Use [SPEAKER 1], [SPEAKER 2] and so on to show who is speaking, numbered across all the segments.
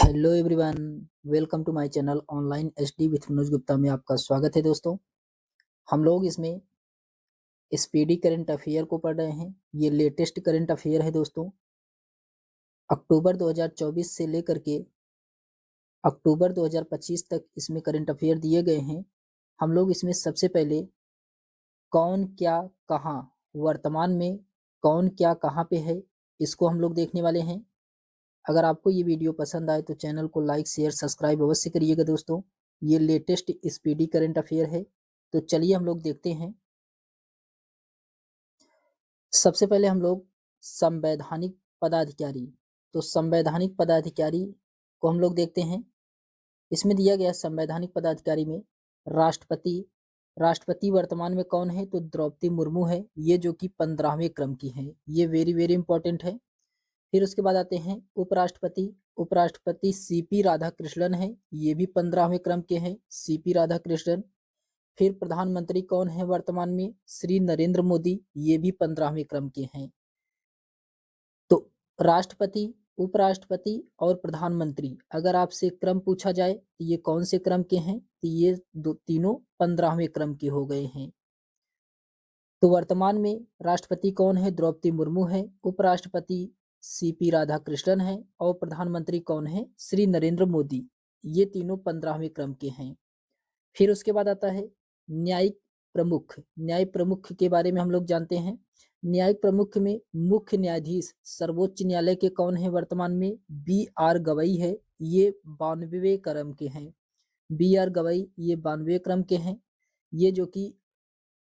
[SPEAKER 1] Hello everyone, welcome to my channel online HD with Manoj Gupta में आपका स्वागत है। दोस्तों, हम लोग इसमें स्पीडी करंट अफेयर को पढ़ रहे हैं। ये लेटेस्ट करंट अफेयर है दोस्तों। अक्टूबर 2024 से लेकर के अक्टूबर 2025 तक इसमें करंट अफेयर दिए गए हैं। हम लोग इसमें सबसे पहले कौन क्या कहाँ, वर्तमान में कौन क्या कहाँ पे है, इसको हम लोग देखने वाले हैं। अगर आपको ये वीडियो पसंद आए तो चैनल को लाइक शेयर सब्सक्राइब अवश्य करिएगा दोस्तों। ये लेटेस्ट स्पीडी करंट अफेयर है, तो चलिए हम लोग देखते हैं। सबसे पहले हम लोग संवैधानिक पदाधिकारी, तो संवैधानिक पदाधिकारी को हम लोग देखते हैं। इसमें दिया गया संवैधानिक पदाधिकारी में राष्ट्रपति राष्ट्रपति वर्तमान में कौन है, तो द्रौपदी मुर्मू है, ये जो कि 15वें क्रम की है। ये वेरी वेरी इंपॉर्टेंट है। फिर उसके बाद आते हैं उपराष्ट्रपति। उपराष्ट्रपति सीपी राधाकृष्णन है, ये भी 15वें क्रम के हैं, सीपी राधाकृष्णन। फिर प्रधानमंत्री कौन है वर्तमान में, श्री नरेंद्र मोदी, ये भी 15वें क्रम के हैं। तो राष्ट्रपति, उपराष्ट्रपति और प्रधानमंत्री, अगर आपसे क्रम पूछा जाए तो ये कौन से क्रम के हैं, तो ये तीनों 15वें क्रम के हो गए हैं। तो वर्तमान में राष्ट्रपति कौन है, द्रौपदी मुर्मू है, उपराष्ट्रपति सीपी राधाकृष्णन है और प्रधानमंत्री कौन है, श्री नरेंद्र मोदी। ये तीनों 15वें क्रम के हैं। फिर उसके बाद आता है न्यायिक प्रमुख। न्यायिक प्रमुख के बारे में हम लोग जानते हैं। न्यायिक प्रमुख में मुख्य न्यायाधीश सर्वोच्च न्यायालय के कौन है वर्तमान में, BR गवई है, ये 92वें क्रम के हैं। BR गवई ये 92वें क्रम के हैं, ये जो कि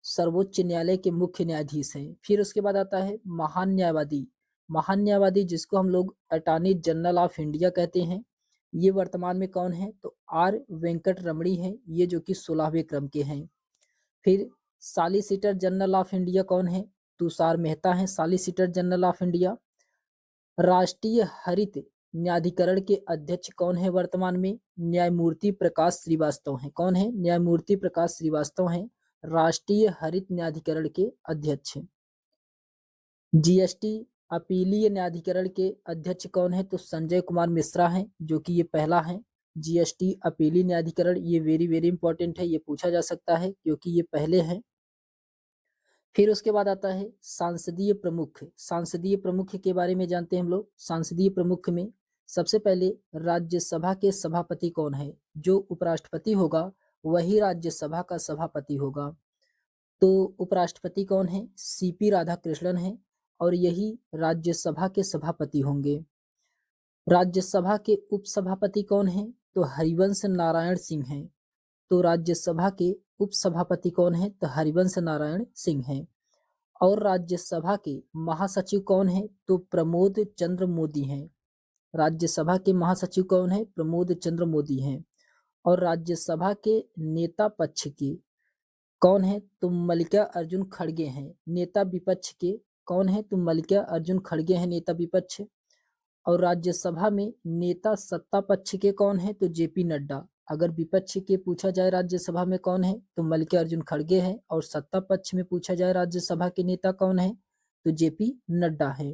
[SPEAKER 1] सर्वोच्च न्यायालय के मुख्य न्यायाधीश हैं। फिर उसके बाद आता है महान न्यायवादी। महान न्यायवादी जिसको हम लोग अटॉर्नी जनरल ऑफ इंडिया कहते हैं, ये वर्तमान में कौन है, तो R वेंकट रमणी है, ये जो कि 16वें क्रम के हैं। फिर सॉलिसिटर जनरल ऑफ इंडिया कौन है, तुषार मेहता है, सॉलिसिटर जनरल ऑफ इंडिया। राष्ट्रीय हरित न्यायाधिकरण के अध्यक्ष कौन है वर्तमान में, न्यायमूर्ति प्रकाश श्रीवास्तव हैं। कौन है, न्यायमूर्ति प्रकाश श्रीवास्तव हैं, राष्ट्रीय हरित न्यायाधिकरण के अध्यक्ष। जीएसटी अपीलीय न्यायाधिकरण के अध्यक्ष कौन है, तो संजय कुमार मिश्रा हैं, जो कि ये पहला है। जीएसटी अपीलीय न्यायाधिकरण, ये वेरी वेरी इंपॉर्टेंट है, ये पूछा जा सकता है क्योंकि ये पहले हैं। फिर उसके बाद आता है सांसदीय प्रमुख। सांसदीय प्रमुख के बारे में जानते हैं हम लोग। सांसदीय प्रमुख में सबसे पहले राज्यसभा के सभापति कौन है, जो उपराष्ट्रपति होगा वही राज्यसभा का सभापति होगा। तो उपराष्ट्रपति कौन है, सीपी राधाकृष्णन है और यही राज्यसभा के सभापति होंगे। राज्यसभा के उपसभापति कौन है, तो हरिवंश नारायण सिंह हैं। तो राज्यसभा के उपसभापति कौन है, तो हरिवंश नारायण सिंह हैं। और राज्यसभा के महासचिव कौन है, तो प्रमोद चंद्र मोदी हैं। राज्यसभा के महासचिव कौन है, प्रमोद चंद्र मोदी हैं। और राज्यसभा के नेता पक्ष के कौन है, तो मल्लिका अर्जुन खड़गे हैं। नेता विपक्ष के कौन है, तो मल्लिका अर्जुन खड़गे हैं, नेता विपक्ष। और राज्यसभा में नेता सत्ता पक्ष के कौन है, तो जेपी नड्डा। अगर विपक्ष के पूछा जाए राज्यसभा में कौन है, तो मल्लिका अर्जुन खड़गे हैं, और सत्ता पक्ष में पूछा जाए राज्यसभा के नेता कौन है, तो जेपी नड्डा है।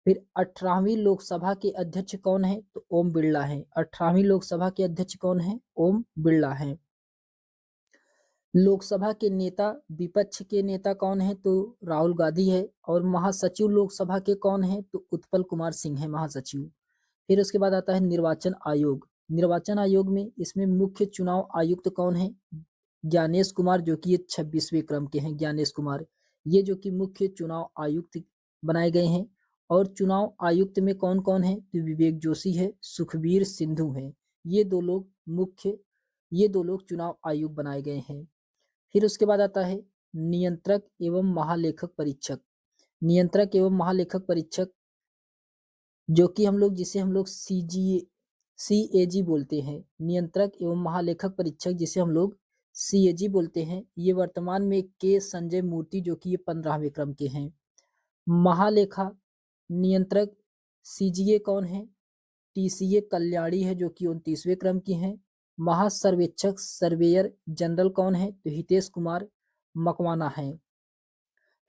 [SPEAKER 1] फिर 18वीं लोकसभा के अध्यक्ष कौन है, तो ओम बिरला है। 18वीं लोकसभा के अध्यक्ष कौन है, ओम बिरला है। लोकसभा के नेता, विपक्ष के नेता कौन है, तो राहुल गांधी है। और महासचिव लोकसभा के कौन है, तो उत्पल कुमार सिंह है महासचिव। फिर उसके बाद आता है निर्वाचन आयोग। निर्वाचन आयोग में इसमें मुख्य चुनाव आयुक्त कौन है, ज्ञानेश कुमार, जो कि ये 26वें क्रम के हैं, ज्ञानेश कुमार, ये जो कि मुख्य चुनाव आयुक्त बनाए गए हैं। और चुनाव आयुक्त में कौन कौन है, तो विवेक जोशी है, सुखबीर सिंधु है, ये दो लोग चुनाव आयुक्त बनाए गए हैं। फिर उसके बाद आता है नियंत्रक एवं महालेखक परीक्षक। नियंत्रक एवं महालेखक परीक्षक जो कि जिसे हम लोग CAG बोलते हैं। नियंत्रक एवं महालेखक परीक्षक जिसे हम लोग CAG बोलते हैं, ये वर्तमान में के संजय मूर्ति, जो कि ये 15वें क्रम के हैं। महालेखा नियंत्रक CGA कौन है, TCA कल्याणी है, जो कि 29वें क्रम की हैं। महासर्वेक्षक सर्वेयर जनरल कौन है, तो हितेश कुमार मकवाना है।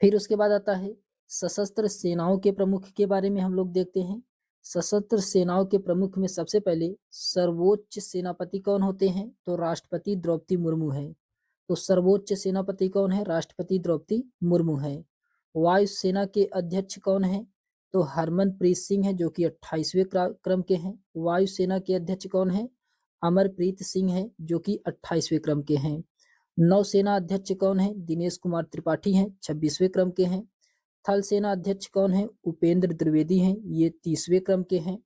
[SPEAKER 1] फिर उसके बाद आता है सशस्त्र सेनाओं के प्रमुख के बारे में हम लोग देखते हैं। सशस्त्र सेनाओं के प्रमुख में सबसे पहले सर्वोच्च सेनापति कौन होते हैं? तो राष्ट्रपति द्रौपदी मुर्मू है। तो सर्वोच्च सेनापति कौन है? राष्ट्रपति द्रौपदी मुर्मू है। वायुसेना के अध्यक्ष कौन है? तो हरमनप्रीत सिंह है, जो कि 28वें क्रम के हैं। वायुसेना के अध्यक्ष कौन है? अमरप्रीत सिंह है, जो कि 28वें क्रम के हैं। नौसेना अध्यक्ष कौन है? दिनेश कुमार त्रिपाठी हैं, 26वें क्रम के हैं। थल सेना अध्यक्ष कौन है? उपेंद्र द्विवेदी हैं, ये 30वें क्रम के हैं।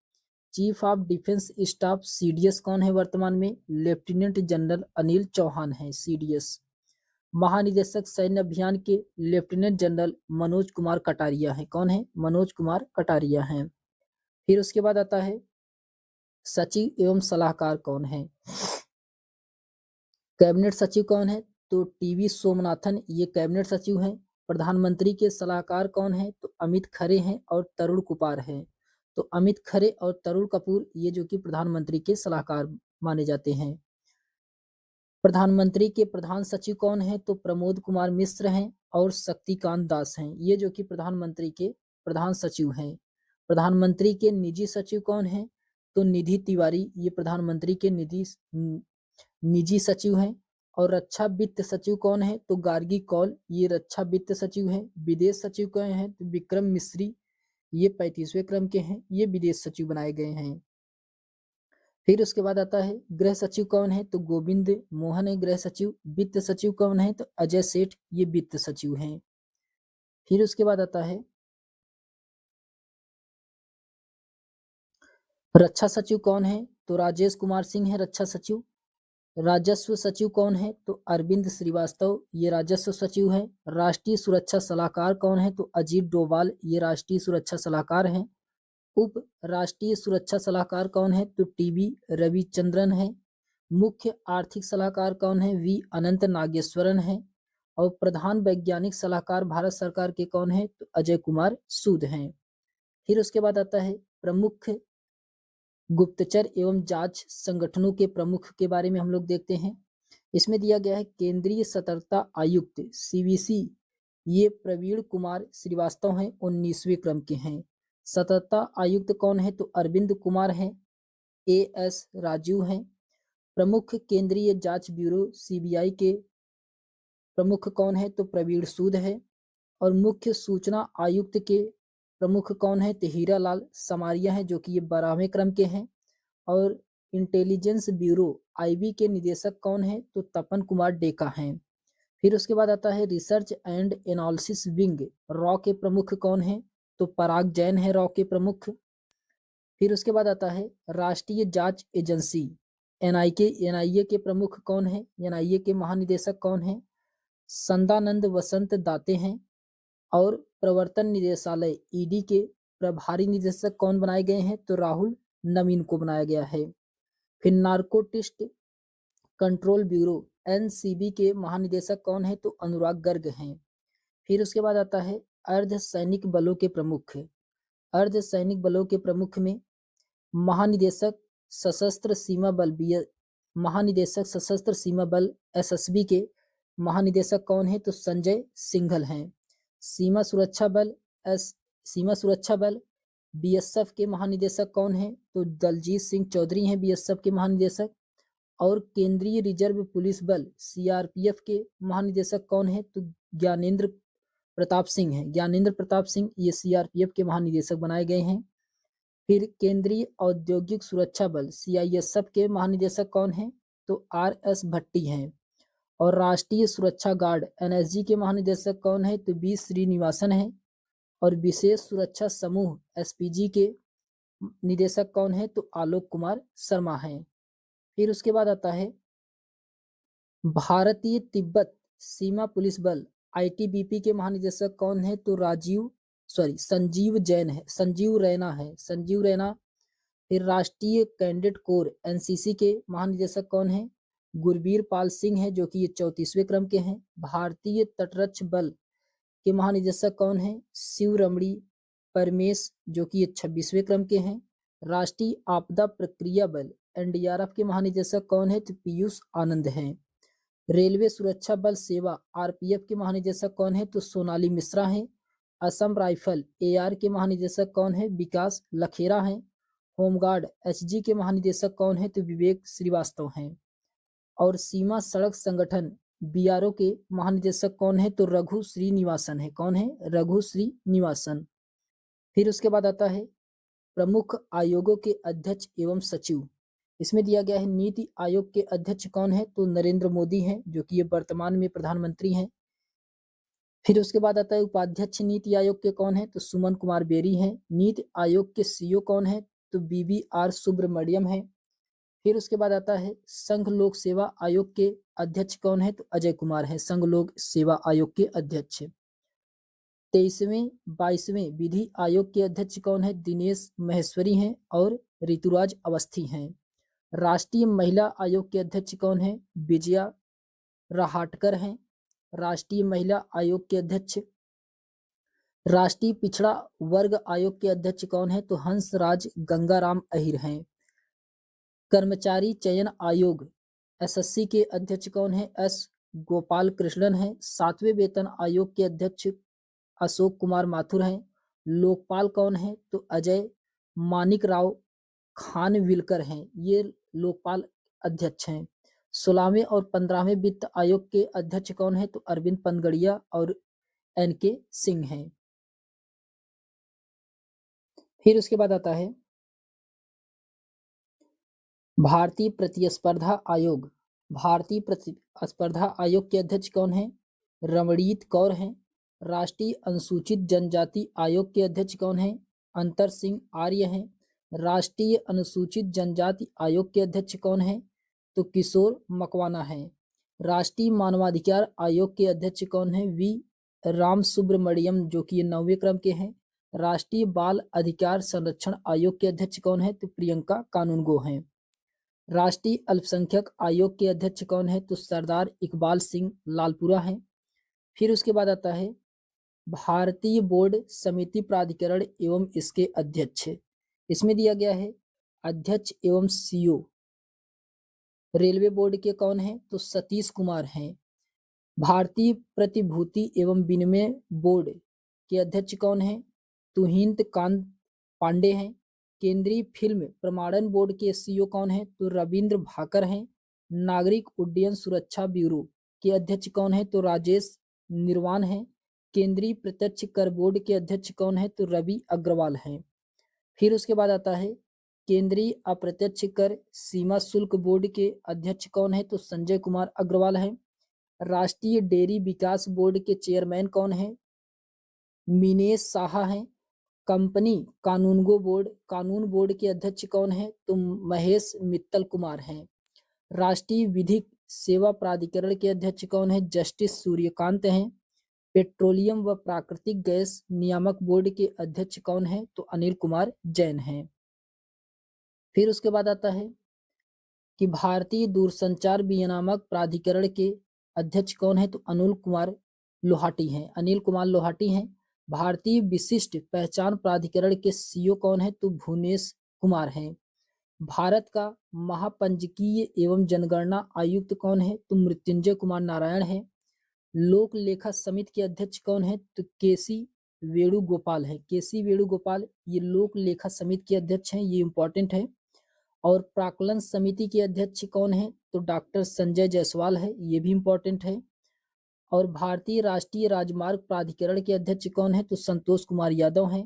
[SPEAKER 1] Chief of Defence staff CDS कौन है वर्तमान में? लेफ्टिनेंट जनरल अनिल चौहान है, सीडीएस। महानिदेशक सैन्य अभियान के लेफ्टिनेंट जनरल मनोज कुमार कटारिया हैं। कौन है? मनोज कुमार कटारिया हैं। फिर उसके बाद आता है सचिव एवं सलाहकार कौन है? कैबिनेट सचिव कौन है? तो टीवी सोमनाथन, ये कैबिनेट सचिव हैं। प्रधानमंत्री के सलाहकार कौन है? तो अमित खरे हैं और तरुण कुपार हैं। तो अमित खरे और तरुण कपूर ये जो कि प्रधानमंत्री के सलाहकार माने जाते हैं। प्रधानमंत्री के प्रधान सचिव कौन है? तो प्रमोद कुमार मिश्र हैं और शक्तिकांत दास हैं, ये जो कि प्रधानमंत्री के प्रधान सचिव हैं। प्रधानमंत्री के निजी सचिव कौन है? तो निधि तिवारी, ये प्रधानमंत्री के निजी सचिव हैं। और रक्षा वित्त सचिव कौन है? तो गार्गी कौल, ये रक्षा वित्त सचिव हैं। विदेश सचिव कौन है? तो विक्रम मिश्री, ये 35वें क्रम के हैं, ये विदेश सचिव बनाए गए हैं। फिर उसके बाद आता है गृह सचिव कौन है? तो गोविंद मोहन है गृह सचिव। वित्त सचिव कौन है? तो अजय सेठ, ये वित्त सचिव हैं। फिर उसके बाद आता है रक्षा सचिव कौन है? तो राजेश कुमार सिंह है रक्षा सचिव। राजस्व सचिव कौन है? तो अरविंद श्रीवास्तव, ये राजस्व सचिव है। राष्ट्रीय सुरक्षा सलाहकार कौन है? तो अजीत डोभाल, ये राष्ट्रीय सुरक्षा सलाहकार हैं। उप राष्ट्रीय सुरक्षा सलाहकार कौन है? तो टीबी रविचंद्रन है। मुख्य आर्थिक सलाहकार कौन है? वी अनंत नागेश्वरन है। और प्रधान वैज्ञानिक सलाहकार भारत सरकार के कौन है? तो अजय कुमार सूद हैं। फिर उसके बाद आता है प्रमुख गुप्तचर एवं जांच संगठनों के प्रमुख के बारे में हम लोग देखते हैं। इसमें दिया गया है केंद्रीय सतर्कता आयुक्त सीवीसी, ये प्रवीण कुमार श्रीवास्तव हैं, 19वें क्रम के हैं। सतर्कता आयुक्त कौन है? तो अरविंद कुमार हैं। एएस राजू हैं। प्रमुख केंद्रीय जांच ब्यूरो सीबीआई के प्रमुख कौन है? तो प्रवीण सूद है। और मुख्य सूचना आयुक्त के प्रमुख कौन है? तो हीरालाल समारिया हैं, जो कि ये 12वें क्रम के हैं। और इंटेलिजेंस ब्यूरो आईबी के निदेशक कौन है? तो तपन कुमार डेका हैं। फिर उसके बाद आता है research and analysis wing raw के प्रमुख कौन है? तो पराग जैन है रॉ के प्रमुख। फिर उसके बाद आता है राष्ट्रीय जांच एजेंसी एनआईए के प्रमुख कौन है? एनआईए के महानिदेशक कौन है? संदानंद वसंत दाते हैं। और प्रवर्तन निदेशालय ईडी के प्रभारी निदेशक कौन बनाए गए हैं? तो राहुल नवीन को बनाया गया है। फिर नार्कोटिस्ट कंट्रोल ब्यूरो एनसीबी के महानिदेशक कौन है? तो अनुराग गर्ग हैं। फिर उसके बाद आता है अर्ध सैनिक बलों के प्रमुख। अर्ध सैनिक बलों के प्रमुख में महानिदेशक सशस्त्र सीमा बल महानिदेशक सशस्त्र सीमा बल एसएसबी के महानिदेशक कौन है? तो संजय सिंघल हैं। सीमा सुरक्षा बल बीएसएफ के महानिदेशक कौन है? तो दलजीत सिंह चौधरी हैं बीएसएफ के महानिदेशक। और केंद्रीय रिजर्व पुलिस बल सीआरपीएफ के महानिदेशक कौन है? तो ज्ञानेंद्र प्रताप सिंह हैं। ज्ञानेंद्र प्रताप सिंह ये सीआरपीएफ के महानिदेशक बनाए गए हैं। फिर केंद्रीय औद्योगिक सुरक्षा बल सीआईएसएफ के महानिदेशक कौन है? तो आरएस भट्टी हैं। और राष्ट्रीय सुरक्षा गार्ड एनएसजी के महानिदेशक कौन है? तो बी श्रीनिवासन है। और विशेष सुरक्षा समूह एसपीजी के निदेशक कौन है? तो आलोक कुमार शर्मा हैं। फिर उसके बाद आता है भारतीय तिब्बत सीमा पुलिस बल आईटीबीपी के महानिदेशक कौन है? तो संजीव रैना। फिर राष्ट्रीय कैडेट कोर एनसीसी के महानिदेशक कौन है? गुरबीर पाल सिंह है, जो कि ये 34वें क्रम के हैं। भारतीय तटरक्षक बल के महानिदेशक कौन है? शिव रमणी परमेश, जो कि ये 26वें क्रम के हैं। राष्ट्रीय आपदा प्रक्रिया बल एनडीआरएफ के महानिदेशक कौन है? तो पीयूष आनंद हैं। रेलवे सुरक्षा बल सेवा आरपीएफ के महानिदेशक कौन है? तो सोनाली मिश्रा हैं। असम राइफल एआर के महानिदेशक कौन है? विकास लखेरा हैं। होमगार्ड एचजी के महानिदेशक कौन है? तो विवेक श्रीवास्तव हैं। और सीमा सड़क संगठन बीआरओ के महानिदेशक कौन है? तो रघु श्रीनिवासन है। कौन है? रघु श्रीनिवासन। फिर उसके बाद आता है प्रमुख आयोगों के अध्यक्ष एवं सचिव। इसमें दिया गया है नीति आयोग के अध्यक्ष कौन है? तो नरेंद्र मोदी हैं, जो कि ये वर्तमान में प्रधानमंत्री हैं। फिर उसके बाद आता है उपाध्यक्ष नीति आयोग के कौन है? तो सुमन कुमार बेरी हैं। नीति आयोग के सीईओ कौन है? तो BVR सुब्रमण्यम है। फिर उसके बाद आता है संघ लोक सेवा आयोग के अध्यक्ष कौन है? तो अजय कुमार है, संघ लोक सेवा आयोग के अध्यक्ष। 23वें 22वें विधि आयोग के अध्यक्ष कौन है? दिनेश महेश्वरी हैं और ऋतुराज अवस्थी हैं। राष्ट्रीय महिला आयोग के अध्यक्ष कौन है? विजया रहाटकर हैं, राष्ट्रीय महिला आयोग के अध्यक्ष। राष्ट्रीय पिछड़ा वर्ग आयोग के अध्यक्ष कौन है? तो हंसराज गंगाराम अहिर हैं। कर्मचारी चयन आयोग SSC के अध्यक्ष कौन है? S गोपाल कृष्णन हैं। 7वें वेतन आयोग के अध्यक्ष अशोक कुमार माथुर हैं। लोकपाल कौन है? तो अजय मानिक राव खानविलकर हैं, ये लोकपाल अध्यक्ष हैं। 16वें और 15वें वित्त आयोग के अध्यक्ष कौन है? तो अरविंद पनगड़िया और NK सिंह हैं। फिर उसके बाद आता है भारतीय प्रतिस्पर्धा आयोग। भारतीय प्रतिस्पर्धा आयोग के अध्यक्ष कौन है? रमणीत कौर हैं। राष्ट्रीय अनुसूचित जनजाति आयोग के अध्यक्ष कौन है? अंतर सिंह आर्य हैं। राष्ट्रीय अनुसूचित जनजाति आयोग के अध्यक्ष कौन है? तो किशोर मकवाना हैं। राष्ट्रीय मानवाधिकार आयोग के अध्यक्ष कौन है? V राम सुब्रमण्यम, जो कि ये 9वें क्रम के हैं। राष्ट्रीय बाल अधिकार संरक्षण आयोग के अध्यक्ष कौन है? तो प्रियंका कानूनगो हैं। राष्ट्रीय अल्पसंख्यक आयोग के अध्यक्ष कौन है? तो सरदार इकबाल सिंह लालपुरा हैं। फिर उसके बाद आता है भारतीय बोर्ड समिति प्राधिकरण एवं इसके अध्यक्ष। इसमें दिया गया है अध्यक्ष एवं CEO। रेलवे बोर्ड के कौन है? तो सतीश कुमार हैं। भारतीय प्रतिभूति एवं विनिमय बोर्ड के अध्यक्ष कौन है? तुहिंत कांत पांडे हैं। केंद्रीय फिल्म प्रमाणन बोर्ड के CEO कौन है? तो रविंद्र भाकर हैं। नागरिक उड्डयन सुरक्षा ब्यूरो के अध्यक्ष कौन है? तो राजेश निर्वाण हैं। केंद्रीय प्रत्यक्ष कर बोर्ड के अध्यक्ष कौन है? तो रवि अग्रवाल हैं। फिर उसके बाद आता है केंद्रीय अप्रत्यक्ष कर सीमा शुल्क बोर्ड के अध्यक्ष कौन है? तो संजय कुमार अग्रवाल हैं। राष्ट्रीय डेयरी विकास बोर्ड के चेयरमैन कौन है? मिनेश साहा हैं। कंपनी कानून बोर्ड के अध्यक्ष कौन है? तो महेश मित्तल कुमार हैं। राष्ट्रीय विधिक सेवा प्राधिकरण के अध्यक्ष कौन है? जस्टिस सूर्यकांत हैं। पेट्रोलियम व प्राकृतिक गैस नियामक बोर्ड के अध्यक्ष कौन है? तो अनिल कुमार जैन हैं। फिर उसके बाद आता है कि भारतीय दूरसंचार विनियामक प्राधिकरण के अध्यक्ष कौन है? तो अनिल कुमार लोहाटी हैं। भारतीय विशिष्ट पहचान प्राधिकरण के CEO कौन है? तो भुवनेश कुमार हैं। भारत का महापंजीकीय एवं जनगणना आयुक्त कौन है? तो मृत्युंजय कुमार नारायण हैं। लोक लेखा समिति के अध्यक्ष कौन है? तो KC वेणुगोपाल है। KC वेणुगोपाल ये लोक लेखा समिति के अध्यक्ष हैं, ये इंपॉर्टेंट है। और प्राक्कलन समिति के अध्यक्ष कौन है? तो डॉक्टर संजय जायसवाल है, ये भी इंपॉर्टेंट है। और भारतीय राष्ट्रीय राजमार्ग प्राधिकरण के अध्यक्ष कौन है? तो संतोष कुमार यादव हैं।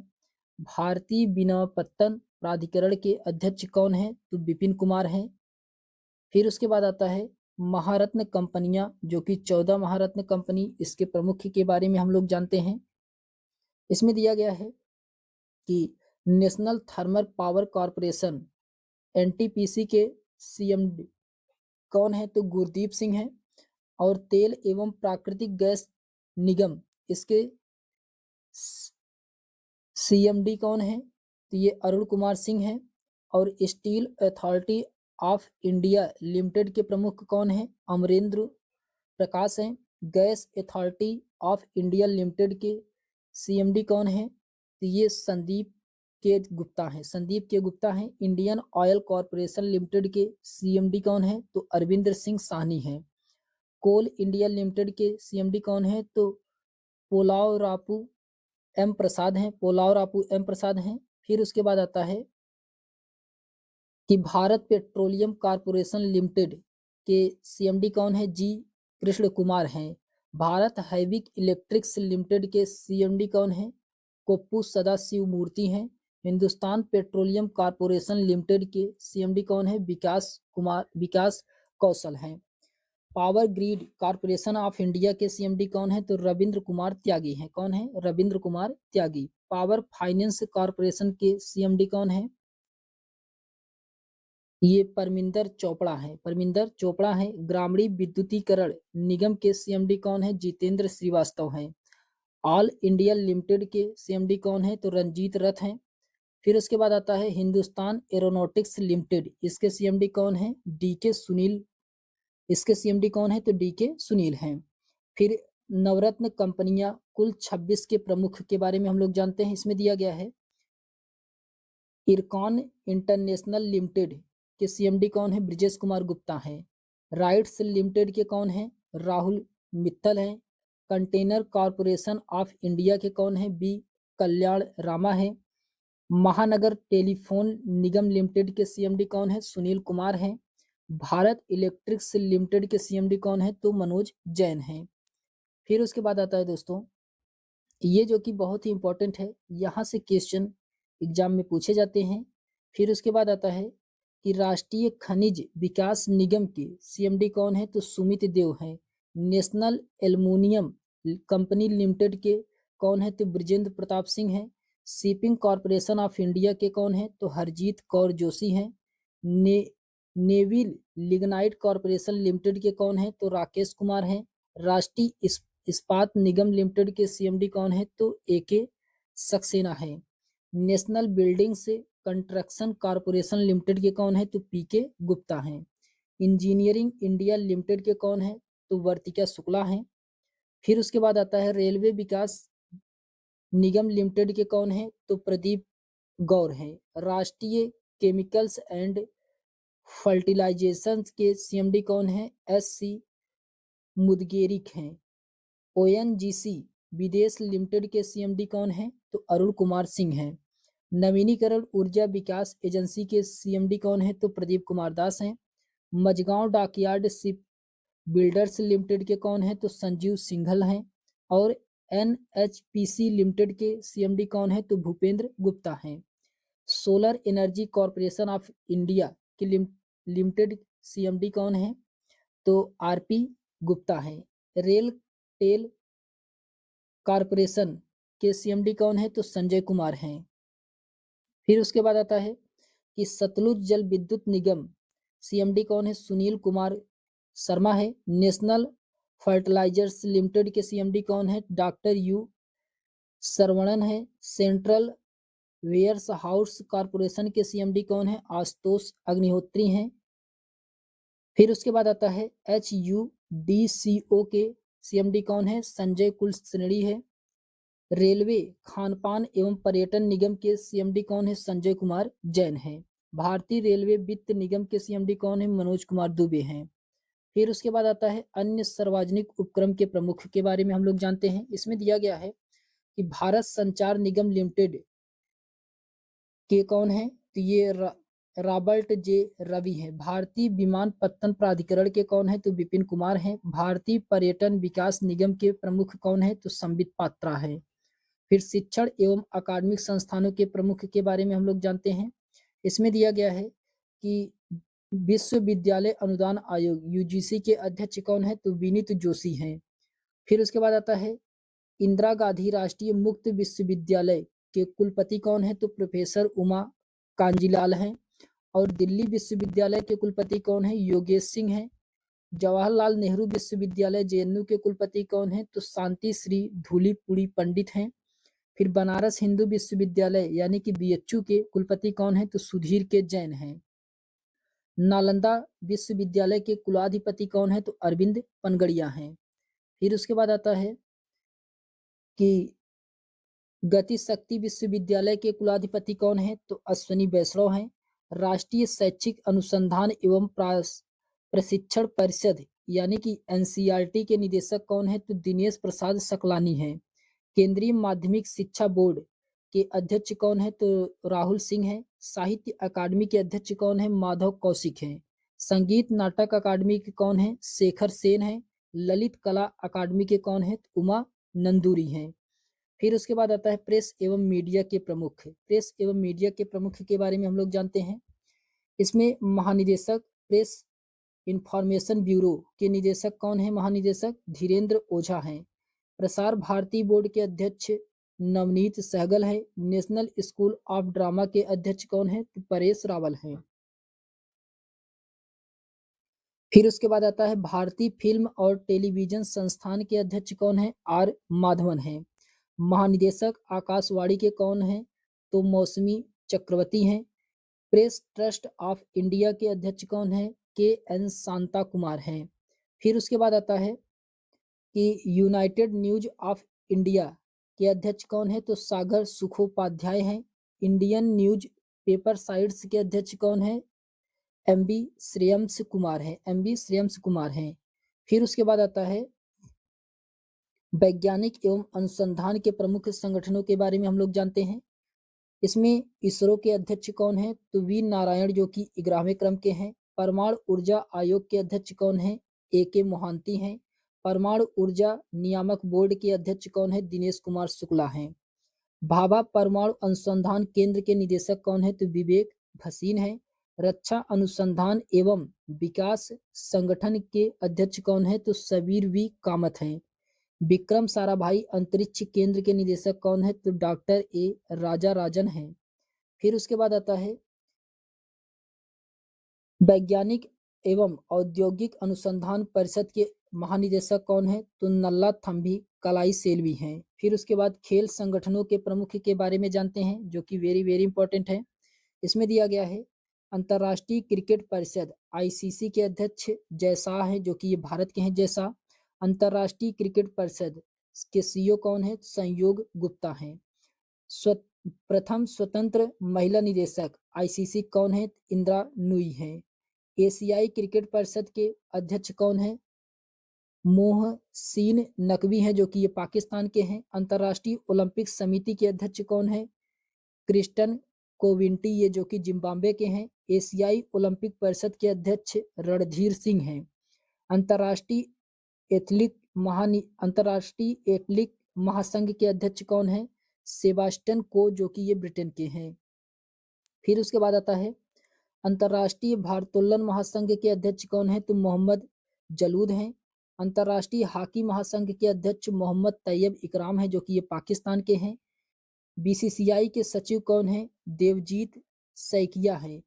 [SPEAKER 1] भारतीय विनिर्माण प्राधिकरण के अध्यक्ष कौन है? तो विपिन कुमार हैं। फिर उसके बाद आता है महारत्न कंपनियां, जो कि 14 महारत्न कंपनी, इसके प्रमुख के बारे में हम लोग जानते हैं। इसमें दिया गया है कि national thermal power corporation NTPC के CMD कौन है? तो गुरदीप सिंह हैं। और तेल एवं प्राकृतिक गैस निगम, इसके CMD कौन है? तो ये अरुण कुमार सिंह हैं। और steel authority of India limited के प्रमुख कौन है? अमरेंद्र प्रकाश हैं। Gas authority of India limited के CMD कौन है? तो ये संदीप के गुप्ता हैं। इंडियन ऑयल कॉरपोरेशन लिमिटेड के CMD कौन है? तो अरविंदर सिंह साहनी हैं। कोल इंडिया लिमिटेड के CMD कौन है? तो पोलाव रापू एम प्रसाद हैं। फिर उसके बाद आता है कि भारत पेट्रोलियम कॉर्पोरेशन लिमिटेड के सीएमडी कौन है? जी कृष्ण कुमार हैं। भारत हैविक इलेक्ट्रिक्स लिमिटेड के सीएमडी कौन है? कोप्पू सदाशिव मूर्ति हैं। हिंदुस्तान पेट्रोलियम कॉर्पोरेशन लिमिटेड के सीएमडी कौन है? विकास कौशल हैं। Power grid corporation of India के सीएमडी कौन है? तो रविंद्र कुमार त्यागी हैं। कौन है? रविंद्र कुमार त्यागी। पावर फाइनेंस कॉर्पोरेशन के सीएमडी कौन है? ये परमिंदर चोपड़ा है। परमिंदर चोपड़ा है। ग्रामीण विद्युतीकरण निगम के सीएमडी कौन है? जितेंद्र श्रीवास्तव हैं। ऑल इंडिया लिमिटेड के सीएमडी कौन है? तो रंजीत रथ हैं। फिर उसके बाद आता है हिंदुस्तान एरोनॉटिक्स लिमिटेड, इसके सीएमडी कौन है? डीके सुनील। इसके सीएमडी कौन है? तो डीके सुनील हैं। फिर नवरत्न कंपनियां कुल 26 के प्रमुख के बारे में हम लोग जानते हैं। इसमें दिया गया है इरकॉन इंटरनेशनल लिमिटेड के सीएमडी कौन है? ब्रिजेश कुमार गुप्ता हैं। राइट्स लिमिटेड के कौन है? राहुल मित्तल हैं। कंटेनर कॉरपोरेशन ऑफ इंडिया के कौन है? बी कल्याण रामा है। महानगर टेलीफोन निगम लिमिटेड के सीएमडी कौन है? सुनील कुमार हैं। भारत इलेक्ट्रिक्स लिमिटेड के सीएमडी कौन है? तो मनोज जैन हैं। फिर उसके बाद आता है दोस्तों ये जो कि बहुत ही इंपॉर्टेंट है, यहाँ से क्वेश्चन एग्जाम में पूछे जाते हैं। फिर उसके बाद आता है कि राष्ट्रीय खनिज विकास निगम के सीएमडी कौन है? तो सुमित देव हैं। नेशनल एल्युमिनियम कंपनी लिमिटेड के कौन है? तो ब्रजेंद्र प्रताप सिंह हैं। शिपिंग कॉरपोरेशन ऑफ इंडिया के कौन है? तो हरजीत कौर जोशी हैं। नेविल लिग्नाइट कॉरपोरेशन लिमिटेड के कौन है? तो राकेश कुमार हैं। राष्ट्रीय इस्पात निगम लिमिटेड के सीएमडी कौन है? तो एके सक्सेना है। National buildings construction corporation limited के कौन है? तो पीके गुप्ता हैं। इंजीनियरिंग इंडिया लिमिटेड के कौन है? तो वर्तिका शुक्ला हैं। फिर उसके बाद आता है रेलवे विकास निगम लिमिटेड के कौन है? तो प्रदीप गौर हैं। राष्ट्रीय केमिकल्स एंड फर्टिलाइजेशन के सीएमडी कौन है? एससी मुदगेरिक हैं। ओएनजीसी विदेश लिमिटेड के सीएमडी कौन है? तो अरुण कुमार सिंह हैं। नवीनीकरण ऊर्जा विकास एजेंसी के सीएमडी कौन है? तो प्रदीप कुमार दास हैं। Mazagon Dockyard Ship Builders Limited के कौन है? तो संजीव सिंघल हैं। और एनएचपीसी लिमिटेड के सीएमडी कौन है? तो भूपेंद्र गुप्ता हैं। Solar energy corporation of India के लिमिटेड सीएमडी कौन है? तो आरपी गुप्ता हैं। रेल टेल कॉरपोरेशन के सीएमडी कौन है? तो संजय कुमार हैं। फिर उसके बाद आता है कि सतलुज जल विद्युत निगम सीएमडी कौन है? सुनील कुमार शर्मा है। नेशनल फर्टिलाइजर्स लिमिटेड के सीएमडी कौन है? डॉक्टर यू सरवणन है। सेंट्रल वेयर्स हाउस कॉरपोरेशन के सीएमडी कौन है? आशुतोष अग्निहोत्री हैं। फिर उसके बाद आता है HUDCO के सीएमडी कौन है? संजय कुलश्रेणी है। रेलवे खानपान एवं पर्यटन निगम के सीएमडी कौन है? संजय कुमार जैन हैं। भारतीय रेलवे वित्त निगम के सीएमडी कौन है? मनोज कुमार दुबे हैं। फिर उसके बाद आता है अन्य सार्वजनिक उपक्रम के प्रमुख के बारे में हम लोग जानते हैं। इसमें दिया गया है कि भारत संचार निगम लिमिटेड के कौन है? तो ये रॉबर्ट जे रवि हैं। भारतीय विमानपत्तन प्राधिकरण के कौन है? तो विपिन कुमार हैं। भारतीय पर्यटन विकास निगम के प्रमुख कौन है? तो संबित पात्रा है। फिर शिक्षण एवं अकादमिक संस्थानों के प्रमुख के बारे में हम लोग जानते हैं। इसमें दिया गया है कि विश्वविद्यालय अनुदान आयोग यूजीसी के अध्यक्ष कौन है? तो विनीत जोशी हैं। फिर उसके बाद आता है इंदिरा गांधी राष्ट्रीय मुक्त विश्वविद्यालय के कुलपति कौन है? तो प्रोफेसर उमा कांजीलाल हैं। और दिल्ली विश्वविद्यालय के कुलपति कौन है? योगेश सिंह हैं। जवाहरलाल नेहरू विश्वविद्यालय JNU के कुलपति कौन है? तो शांति श्री धूलीपुड़ी पंडित हैं। फिर बनारस हिंदू विश्वविद्यालय यानी कि BHU के कुलपति कौन है? तो सुधीर के जैन हैं। नालंदा विश्वविद्यालय के कुलाधिपति कौन है? तो अरविंद पनगड़िया हैं। फिर उसके बाद आता है कि गति शक्ति विश्वविद्यालय के कुलाधिपति कौन है? तो अश्विनी वैष्णव हैं। राष्ट्रीय शैक्षिक अनुसंधान एवं प्रशिक्षण परिषद यानी कि NCERT के निदेशक कौन है? तो दिनेश प्रसाद सकलानी हैं। केंद्रीय माध्यमिक शिक्षा बोर्ड के अध्यक्ष कौन है? तो राहुल सिंह हैं। साहित्य अकादमी के अध्यक्ष कौन है? माधव कौशिक हैं। संगीत नाटक अकादमी के कौन है? शेखर सेन है। ललित कला अकादमी के कौन है? उमा नंदूरी हैं। फिर उसके बाद आता है प्रेस एवं मीडिया के प्रमुख। प्रेस एवं मीडिया के प्रमुख के बारे में हम लोग जानते हैं। इसमें महानिदेशक प्रेस इंफॉर्मेशन ब्यूरो के निदेशक कौन है? महानिदेशक धीरेन्द्र ओझा हैं। प्रसार भारती बोर्ड के अध्यक्ष नवनीत सहगल है। नेशनल स्कूल ऑफ ड्रामा के अध्यक्ष कौन है? तो परेश रावल हैं। फिर उसके बाद आता है भारतीय फिल्म और टेलीविजन संस्थान के अध्यक्ष कौन है? आर माधवन हैं। महानिदेशक आकाशवाणी के कौन हैं? तो मौसमी चक्रवर्ती हैं। प्रेस ट्रस्ट ऑफ इंडिया के अध्यक्ष कौन है? के एन शांता कुमार हैं। फिर उसके बाद आता है कि यूनाइटेड न्यूज ऑफ इंडिया के अध्यक्ष कौन है? तो सागर सुखोपाध्याय हैं। इंडियन न्यूज पेपर साइट्स के अध्यक्ष कौन है? एमबी श्रेयंस कुमार हैं। एमबी श्रेयंस कुमार हैं। फिर उसके बाद आता है वैज्ञानिक एवं अनुसंधान के प्रमुख संगठनों के बारे में हम लोग जानते हैं। इसमें इसरो के अध्यक्ष कौन है? तो वी नारायण, जो कि 11वें क्रम के हैं। परमाणु ऊर्जा आयोग के अध्यक्ष कौन है? ए के मोहांती हैं। परमाणु ऊर्जा नियामक बोर्ड के अध्यक्ष कौन है? दिनेश कुमार शुक्ला हैं। भाभा परमाणु अनुसंधान केंद्र के निदेशक कौन है? तो विवेक भसीन है। रक्षा अनुसंधान एवं विकास संगठन के अध्यक्ष कौन है? तो सबीर वी कामत हैं। विक्रम साराभाई अंतरिक्ष केंद्र के निदेशक कौन है? तो डॉक्टर ए राजा राजन हैं। फिर उसके बाद आता है वैज्ञानिक एवं औद्योगिक अनुसंधान परिषद के महानिदेशक कौन है? तो नल्ला थम्बी कलाई सेल्वी हैं। फिर उसके बाद खेल संगठनों के प्रमुख के बारे में जानते हैं, जो कि वेरी वेरी इंपॉर्टेंट है। इसमें दिया गया है अंतर्राष्ट्रीय क्रिकेट परिषद आईसीसी के अध्यक्ष जयशाह हैं, जो कि ये भारत के हैं जयशाह। अंतर्राष्ट्रीय क्रिकेट परिषद के सीईओ कौन है? संयोग गुप्ता हैं। प्रथम स्वतंत्र महिला निदेशक आईसीसी कौन है? इंदिरा नुई हैं। एशियाई क्रिकेट परिषद के अध्यक्ष कौन है? मोहसिन नकवी हैं, जो कि ये पाकिस्तान के हैं। अंतर्राष्ट्रीय ओलंपिक समिति के अध्यक्ष कौन है? क्रिस्टन कोविंटी, ये जो कि जिम्बाब्वे के हैं। एशियाई ओलंपिक परिषद के अध्यक्ष रणधीर सिंह हैं। अंतर्राष्ट्रीय एथलिक महासंघ के अध्यक्ष कौन है? सेबास्टियन को, जो कि ये ब्रिटेन के हैं। फिर उसके बाद आता है अंतर्राष्ट्रीय भारोत्तोलन महासंघ के अध्यक्ष कौन है? तो मोहम्मद जलूद हैं। अंतर्राष्ट्रीय हॉकी महासंघ के अध्यक्ष मोहम्मद तैयब इकराम है, जो कि ये पाकिस्तान के हैं। बीसीसीआई के सचिव कौन है? देवजीत सैकिया हैं।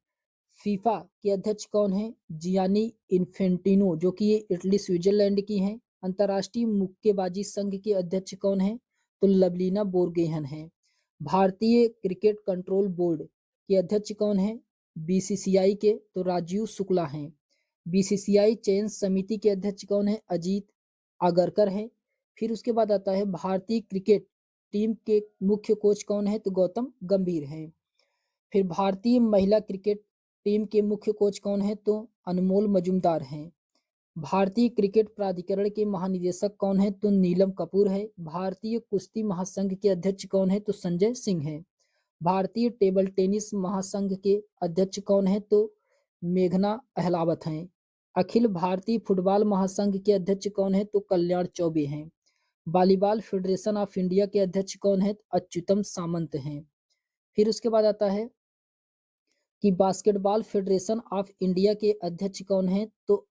[SPEAKER 1] फीफा के अध्यक्ष कौन है? जियानी इन्फेंटिनो, जो कि ये इटली स्विट्जरलैंड की हैं। अंतर्राष्ट्रीय मुक्केबाजी संघ के अध्यक्ष कौन है? तो लवलीना बोरगोहेन हैं। भारतीय क्रिकेट कंट्रोल बोर्ड के अध्यक्ष कौन है? बीसीसीआई के तो राजीव शुक्ला हैं। बीसीसीआई चयन समिति के अध्यक्ष कौन है? अजीत आगरकर हैं। फिर उसके बाद आता है भारतीय क्रिकेट टीम के मुख्य कोच कौन है? तो गौतम गंभीर हैं। फिर भारतीय महिला क्रिकेट टीम के मुख्य कोच कौन है? तो अनमोल मजूमदार हैं। भारतीय क्रिकेट प्राधिकरण के महानिदेशक कौन है? तो नीलम कपूर है। भारतीय कुश्ती महासंघ के अध्यक्ष कौन है? तो संजय सिंह है। भारतीय टेबल टेनिस महासंघ के अध्यक्ष कौन है? तो मेघना अहलावत हैं। अखिल भारतीय फुटबॉल महासंघ के अध्यक्ष कौन है? तो कल्याण चौबे हैं। वॉलीबॉल फेडरेशन ऑफ इंडिया के अध्यक्ष कौन है? अच्युतम सामंत हैं। फिर उसके बाद आता है कि बास्केटबॉल फेडरेशन ऑफ इंडिया के अध्यक्ष कौन है? तो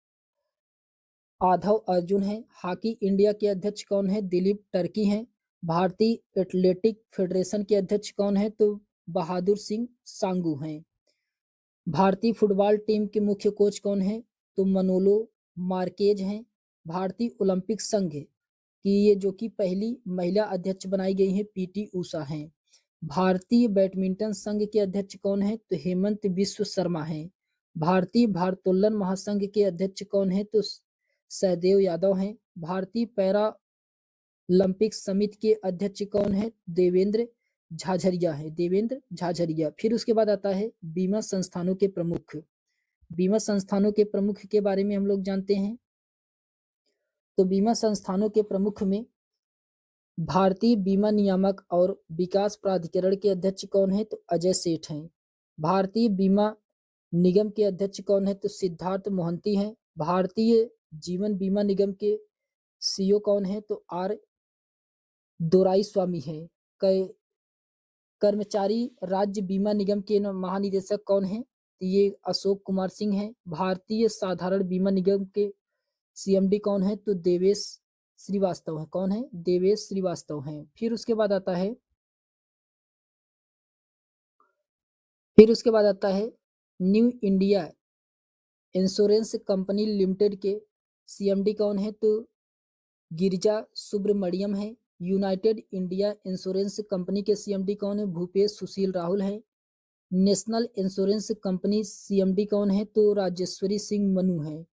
[SPEAKER 1] आधव अर्जुन हैं। हॉकी इंडिया के अध्यक्ष कौन है? दिलीप टर्की हैं। भारतीय एथलेटिक फेडरेशन के अध्यक्ष कौन है? तो बहादुर सिंह सांगू हैं। भारतीय फुटबॉल टीम के मुख्य कोच कौन है? तो मनोलो मार्केज हैं। भारतीय ओलंपिक संघ की ये जो कि पहली महिला अध्यक्ष बनाई गई हैं पीटी उषा हैं। भारतीय बैडमिंटन संघ के अध्यक्ष कौन है? तो हेमंत बिश्व शर्मा हैं। भारतीय भारोत्तोलन महासंघ के अध्यक्ष कौन है? तो सहदेव यादव हैं। भारतीय पैरा ओलंपिक समिति के अध्यक्ष कौन है? देवेंद्र झाझरिया है। देवेंद्र झाझरिया। फिर उसके बाद आता है बीमा संस्थानों के प्रमुख। बीमा संस्थानों के प्रमुख के बारे में हम लोग जानते हैं। तो बीमा संस्थानों के प्रमुख में भारतीय बीमा नियामक और विकास प्राधिकरण के अध्यक्ष कौन है? तो अजय सेठ हैं। भारतीय बीमा निगम के अध्यक्ष कौन है? तो सिद्धार्थ मोहंती हैं। भारतीय जीवन बीमा निगम के सीईओ कौन है? तो आर दोराईस्वामी हैं। कर्मचारी राज्य बीमा निगम के महानिदेशक कौन हैं? तो ये अशोक कुमार सिंह हैं। भारतीय साधारण बीमा निगम के सीएमडी कौन है? तो देवेश श्रीवास्तव है। कौन है? देवेश श्रीवास्तव हैं। फिर उसके बाद आता है new India insurance company limited के सीएमडी कौन है? तो गिरिजा सुब्रमण्यम है। यूनाइटेड इंडिया इंश्योरेंस कंपनी के सीएमडी कौन है? भूपेश सुशील राहुल है। नेशनल इंश्योरेंस कंपनी सीएमडी कौन है? तो राजेश्वरी सिंह मनु है।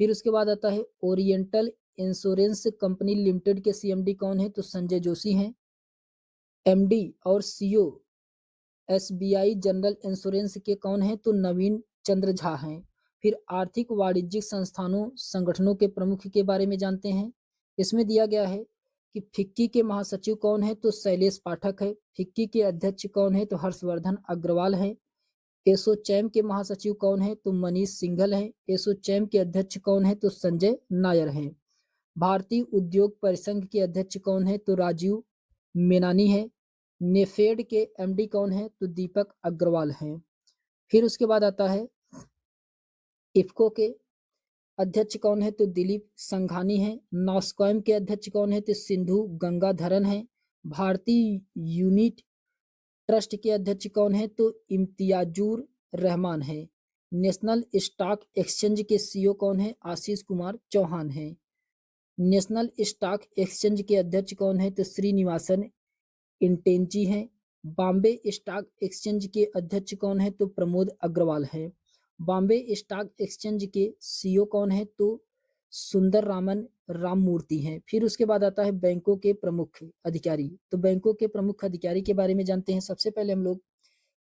[SPEAKER 1] फिर उसके बाद आता है ओरिएंटल इंश्योरेंस कंपनी लिमिटेड के सीएमडी कौन है? तो संजय जोशी हैं। एमडी और सीईओ एसबीआई जनरल इंश्योरेंस के कौन है? तो नवीन चंद्र झा हैं। फिर आर्थिक वाणिज्यिक संस्थानों संगठनों के प्रमुख के बारे में जानते हैं। इसमें दिया गया है कि फिक्की के महासचिव कौन है? तो शैलेश पाठक है। फिक्की के अध्यक्ष कौन है? तो हर्षवर्धन अग्रवाल है। एसोचैम के महासचिव कौन है? तो मनीष सिंघल है। एसोचैम के अध्यक्ष कौन है? तो संजय नायर है। भारतीय उद्योग परिसंघ के अध्यक्ष कौन है? तो राजीव मेनानी है। नेफेड के एमडी कौन है? तो दीपक अग्रवाल हैं। फिर उसके बाद आता है इफ्को के अध्यक्ष कौन है? तो दिलीप संघानी है। नॉस्कॉम के अध्यक्ष कौन है? तो सिंधु गंगाधरन है। भारतीय यूनिट ट्रस्ट के अध्यक्ष कौन है? तो इम्तियाजुर रहमान है। नेशनल स्टॉक एक्सचेंज के सीईओ कौन है? आशीष कुमार चौहान है। नेशनल स्टॉक एक्सचेंज के अध्यक्ष कौन है? तो श्रीनिवासन इंटेंजी हैं। बॉम्बे स्टॉक एक्सचेंज के अध्यक्ष कौन है? तो प्रमोद अग्रवाल है। बॉम्बे स्टॉक एक्सचेंज के सीईओ कौन है? तो सुंदर रामन राममूर्ति हैं। फिर उसके बाद आता है बैंकों के प्रमुख अधिकारी। तो बैंकों के प्रमुख अधिकारी के बारे में जानते हैं। सबसे पहले हम लोग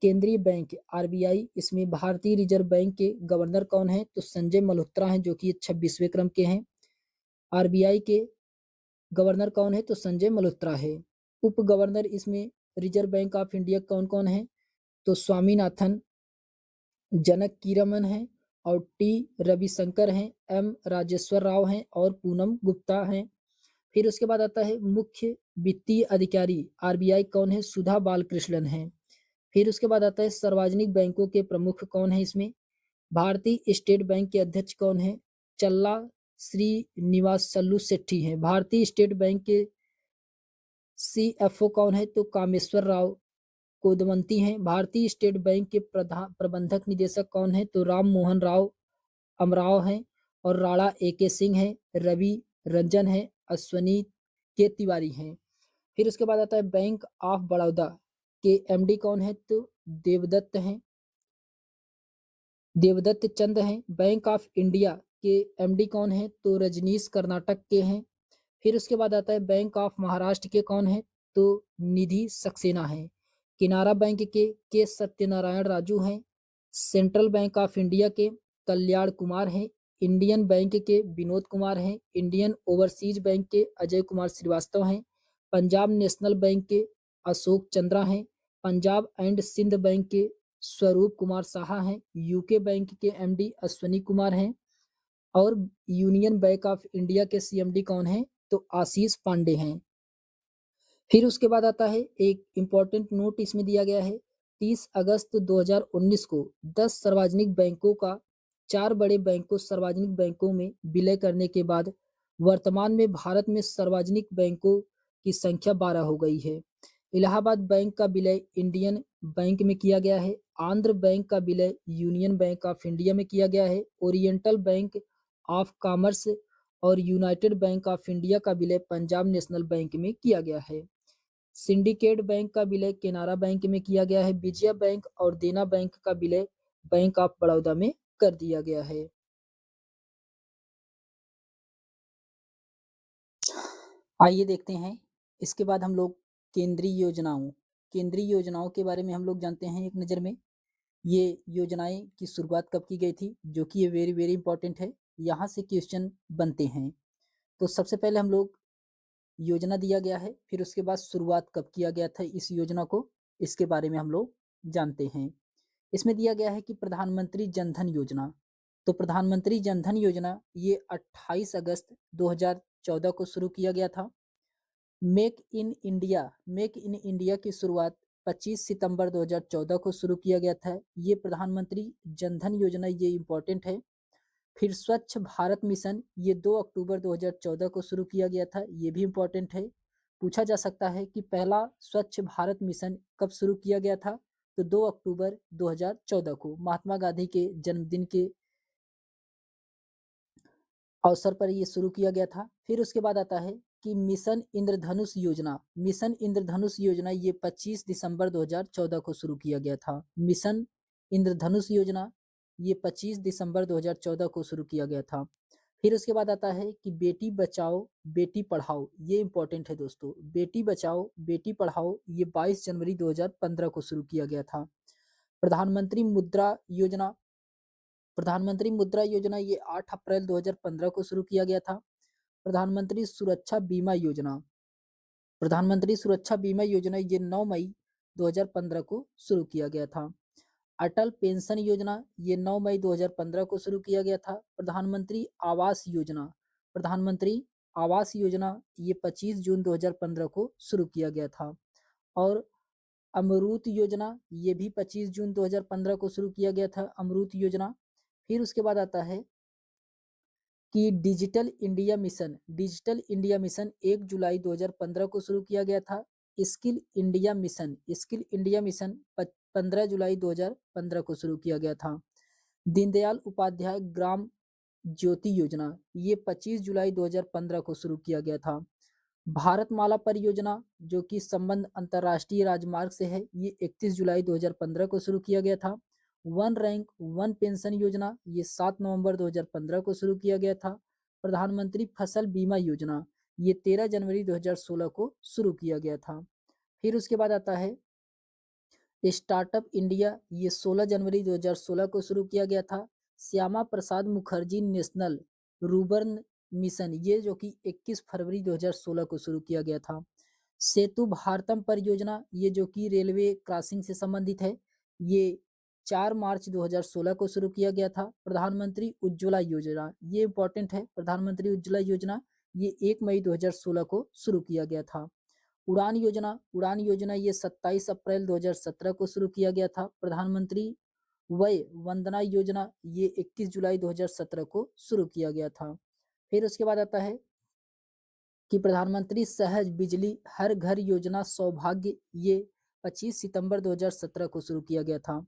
[SPEAKER 1] केंद्रीय बैंक आरबीआई, इसमें भारतीय रिजर्व बैंक के गवर्नर कौन है? तो संजय मल्होत्रा हैं, जो कि 26वें क्रम के हैं। आरबीआई के गवर्नर कौन है? तो संजय मल्होत्रा है। उप गवर्नर इसमें रिजर्व बैंक ऑफ इंडिया कौन कौन है? तो स्वामीनाथन जनक कीरमन है और टी रविशंकर हैं। एम राजेश्वर राव हैं और पूनम गुप्ता हैं। फिर उसके बाद आता है मुख्य वित्तीय अधिकारी आरबीआई कौन है? सुधा बालकृष्णन है। फिर उसके बाद आता है सार्वजनिक बैंकों के प्रमुख कौन है? इसमें भारतीय स्टेट बैंक के अध्यक्ष कौन है? चल्ला श्रीनिवास सल्लू सेट्टी हैं। भारतीय स्टेट बैंक के सीएफओ कौन है? तो कामेश्वर राव कोदमंती हैं। भारतीय स्टेट बैंक के प्रबंधक निदेशक कौन है? तो राम मोहन राव अमराव हैं और राणा एके सिंह हैं। रवि रंजन है। अश्वनी के तिवारी हैं। फिर उसके बाद आता है बैंक ऑफ बड़ौदा के एमडी कौन है? तो देवदत्त चंद हैं। बैंक ऑफ इंडिया के एमडी कौन है? तो रजनीश कर्नाटक के हैं। फिर उसके बाद आता है बैंक ऑफ महाराष्ट्र के कौन है? तो निधि सक्सेना है। किनारा बैंक के सत्यनारायण राजू हैं। सेंट्रल बैंक ऑफ इंडिया के कल्याण कुमार हैं। इंडियन बैंक के विनोद कुमार हैं। इंडियन ओवरसीज बैंक के अजय कुमार श्रीवास्तव हैं। पंजाब नेशनल बैंक के अशोक चंद्रा हैं। पंजाब एंड सिंध बैंक के स्वरूप कुमार साहा हैं। यूके बैंक के एमडी अश्वनी कुमार हैं और यूनियन बैंक ऑफ इंडिया के सीएमडी कौन है? तो आशीष पांडे हैं। फिर उसके बाद आता है एक इम्पॉर्टेंट नोट इसमें दिया गया है। 30 अगस्त 2019 को 10 सार्वजनिक बैंकों का 4 बड़े बैंकों सार्वजनिक बैंकों में विलय करने के बाद वर्तमान में भारत में सार्वजनिक बैंकों की संख्या 12 हो गई है। इलाहाबाद बैंक का विलय इंडियन बैंक में किया गया है। आंध्र बैंक का विलय यूनियन बैंक ऑफ इंडिया में किया गया है। ओरिएंटल बैंक ऑफ कॉमर्स और यूनाइटेड बैंक ऑफ इंडिया का विलय पंजाब नेशनल बैंक में किया गया है। सिंडिकेट बैंक का विलय केनरा बैंक में किया गया है। विजया बैंक और देना बैंक का विलय बैंक ऑफ बड़ौदा में कर दिया गया है। आइए देखते हैं इसके बाद हम लोग केंद्रीय योजनाओं के बारे में हम लोग जानते हैं एक नज़र में। ये योजनाएं की शुरुआत कब की गई थी, जो कि ये वेरी वेरी इंपॉर्टेंट है, यहाँ से क्वेश्चन बनते हैं। तो सबसे पहले हम लोग योजना दिया गया है, फिर उसके बाद शुरुआत कब किया गया था इस योजना को, इसके बारे में हम लोग जानते हैं। इसमें दिया गया है कि प्रधानमंत्री जनधन योजना, तो प्रधानमंत्री जनधन योजना ये 28 अगस्त 2014 को शुरू किया गया था। मेक इन इंडिया की शुरुआत 25 सितंबर 2014 को शुरू किया गया था। ये प्रधानमंत्री जनधन योजना ये इम्पोर्टेंट है। फिर स्वच्छ भारत मिशन ये 2 अक्टूबर 2014 को शुरू किया गया था, ये भी इम्पोर्टेंट है। पूछा जा सकता है कि पहला स्वच्छ भारत मिशन कब शुरू किया गया था? तो 2 अक्टूबर 2014 को महात्मा गांधी के जन्मदिन के अवसर पर ये शुरू किया गया था। फिर उसके बाद आता है कि मिशन इंद्रधनुष योजना ये 25 दिसंबर 2014 को शुरू किया गया था। मिशन इंद्रधनुष योजना ये 25 दिसंबर 2014 को शुरू किया गया था। फिर उसके बाद आता है कि बेटी बचाओ बेटी पढ़ाओ, ये इम्पोर्टेंट है दोस्तों। बेटी बचाओ बेटी पढ़ाओ ये 22 जनवरी 2015 को शुरू किया गया था। प्रधानमंत्री मुद्रा योजना प्रधानमंत्री मुद्रा योजना ये 8 अप्रैल 2015 को शुरू किया गया था। प्रधानमंत्री सुरक्षा बीमा योजना प्रधानमंत्री सुरक्षा बीमा योजना ये 9 मई 2015 को शुरू किया गया था। अटल पेंशन योजना ये 9 मई 2015 को शुरू किया गया था। प्रधानमंत्री आवास योजना ये 25 जून 2015 को शुरू किया गया था। और अमरूत योजना ये भी 25 जून 2015 को शुरू किया गया था, अमरूत योजना। फिर उसके बाद आता है कि डिजिटल इंडिया मिशन 1 जुलाई 2015 को शुरू किया गया था। स्किल इंडिया मिशन 15 जुलाई 2015 को शुरू किया गया था। दीनदयाल उपाध्याय ग्राम ज्योति योजना ये 25 जुलाई 2015 को शुरू किया गया था। भारतमाला परियोजना जो कि संबंध अंतर्राष्ट्रीय राजमार्ग से है, ये 31 जुलाई 2015 को शुरू किया गया था। वन रैंक वन पेंशन योजना ये 7 नवंबर 2015 को शुरू किया गया था। प्रधानमंत्री फसल बीमा योजना ये 13 जनवरी 2016 को शुरू किया गया था। फिर उसके बाद आता है स्टार्टअप इंडिया ये 16 जनवरी 2016 को शुरू किया गया था। Shyama Prasad Mukherjee national rurban mission ये जो कि 21 फरवरी 2016 को शुरू किया गया था। सेतु भारतम परियोजना ये जो कि रेलवे क्रॉसिंग से संबंधित है, ये 4 मार्च 2016 को शुरू किया गया था। प्रधानमंत्री उज्ज्वला योजना ये इम्पोर्टेंट है। प्रधानमंत्री उज्ज्वला योजना ये 1 मई 2016 को शुरू किया गया था। उड़ान योजना ये 27 अप्रैल 2017 को शुरू किया गया था। प्रधानमंत्री वय वंदना योजना ये 21 जुलाई 2017 को शुरू किया गया था। फिर उसके बाद आता है कि प्रधानमंत्री सहज बिजली हर घर योजना सौभाग्य ये 25 सितंबर 2017 को शुरू किया गया था।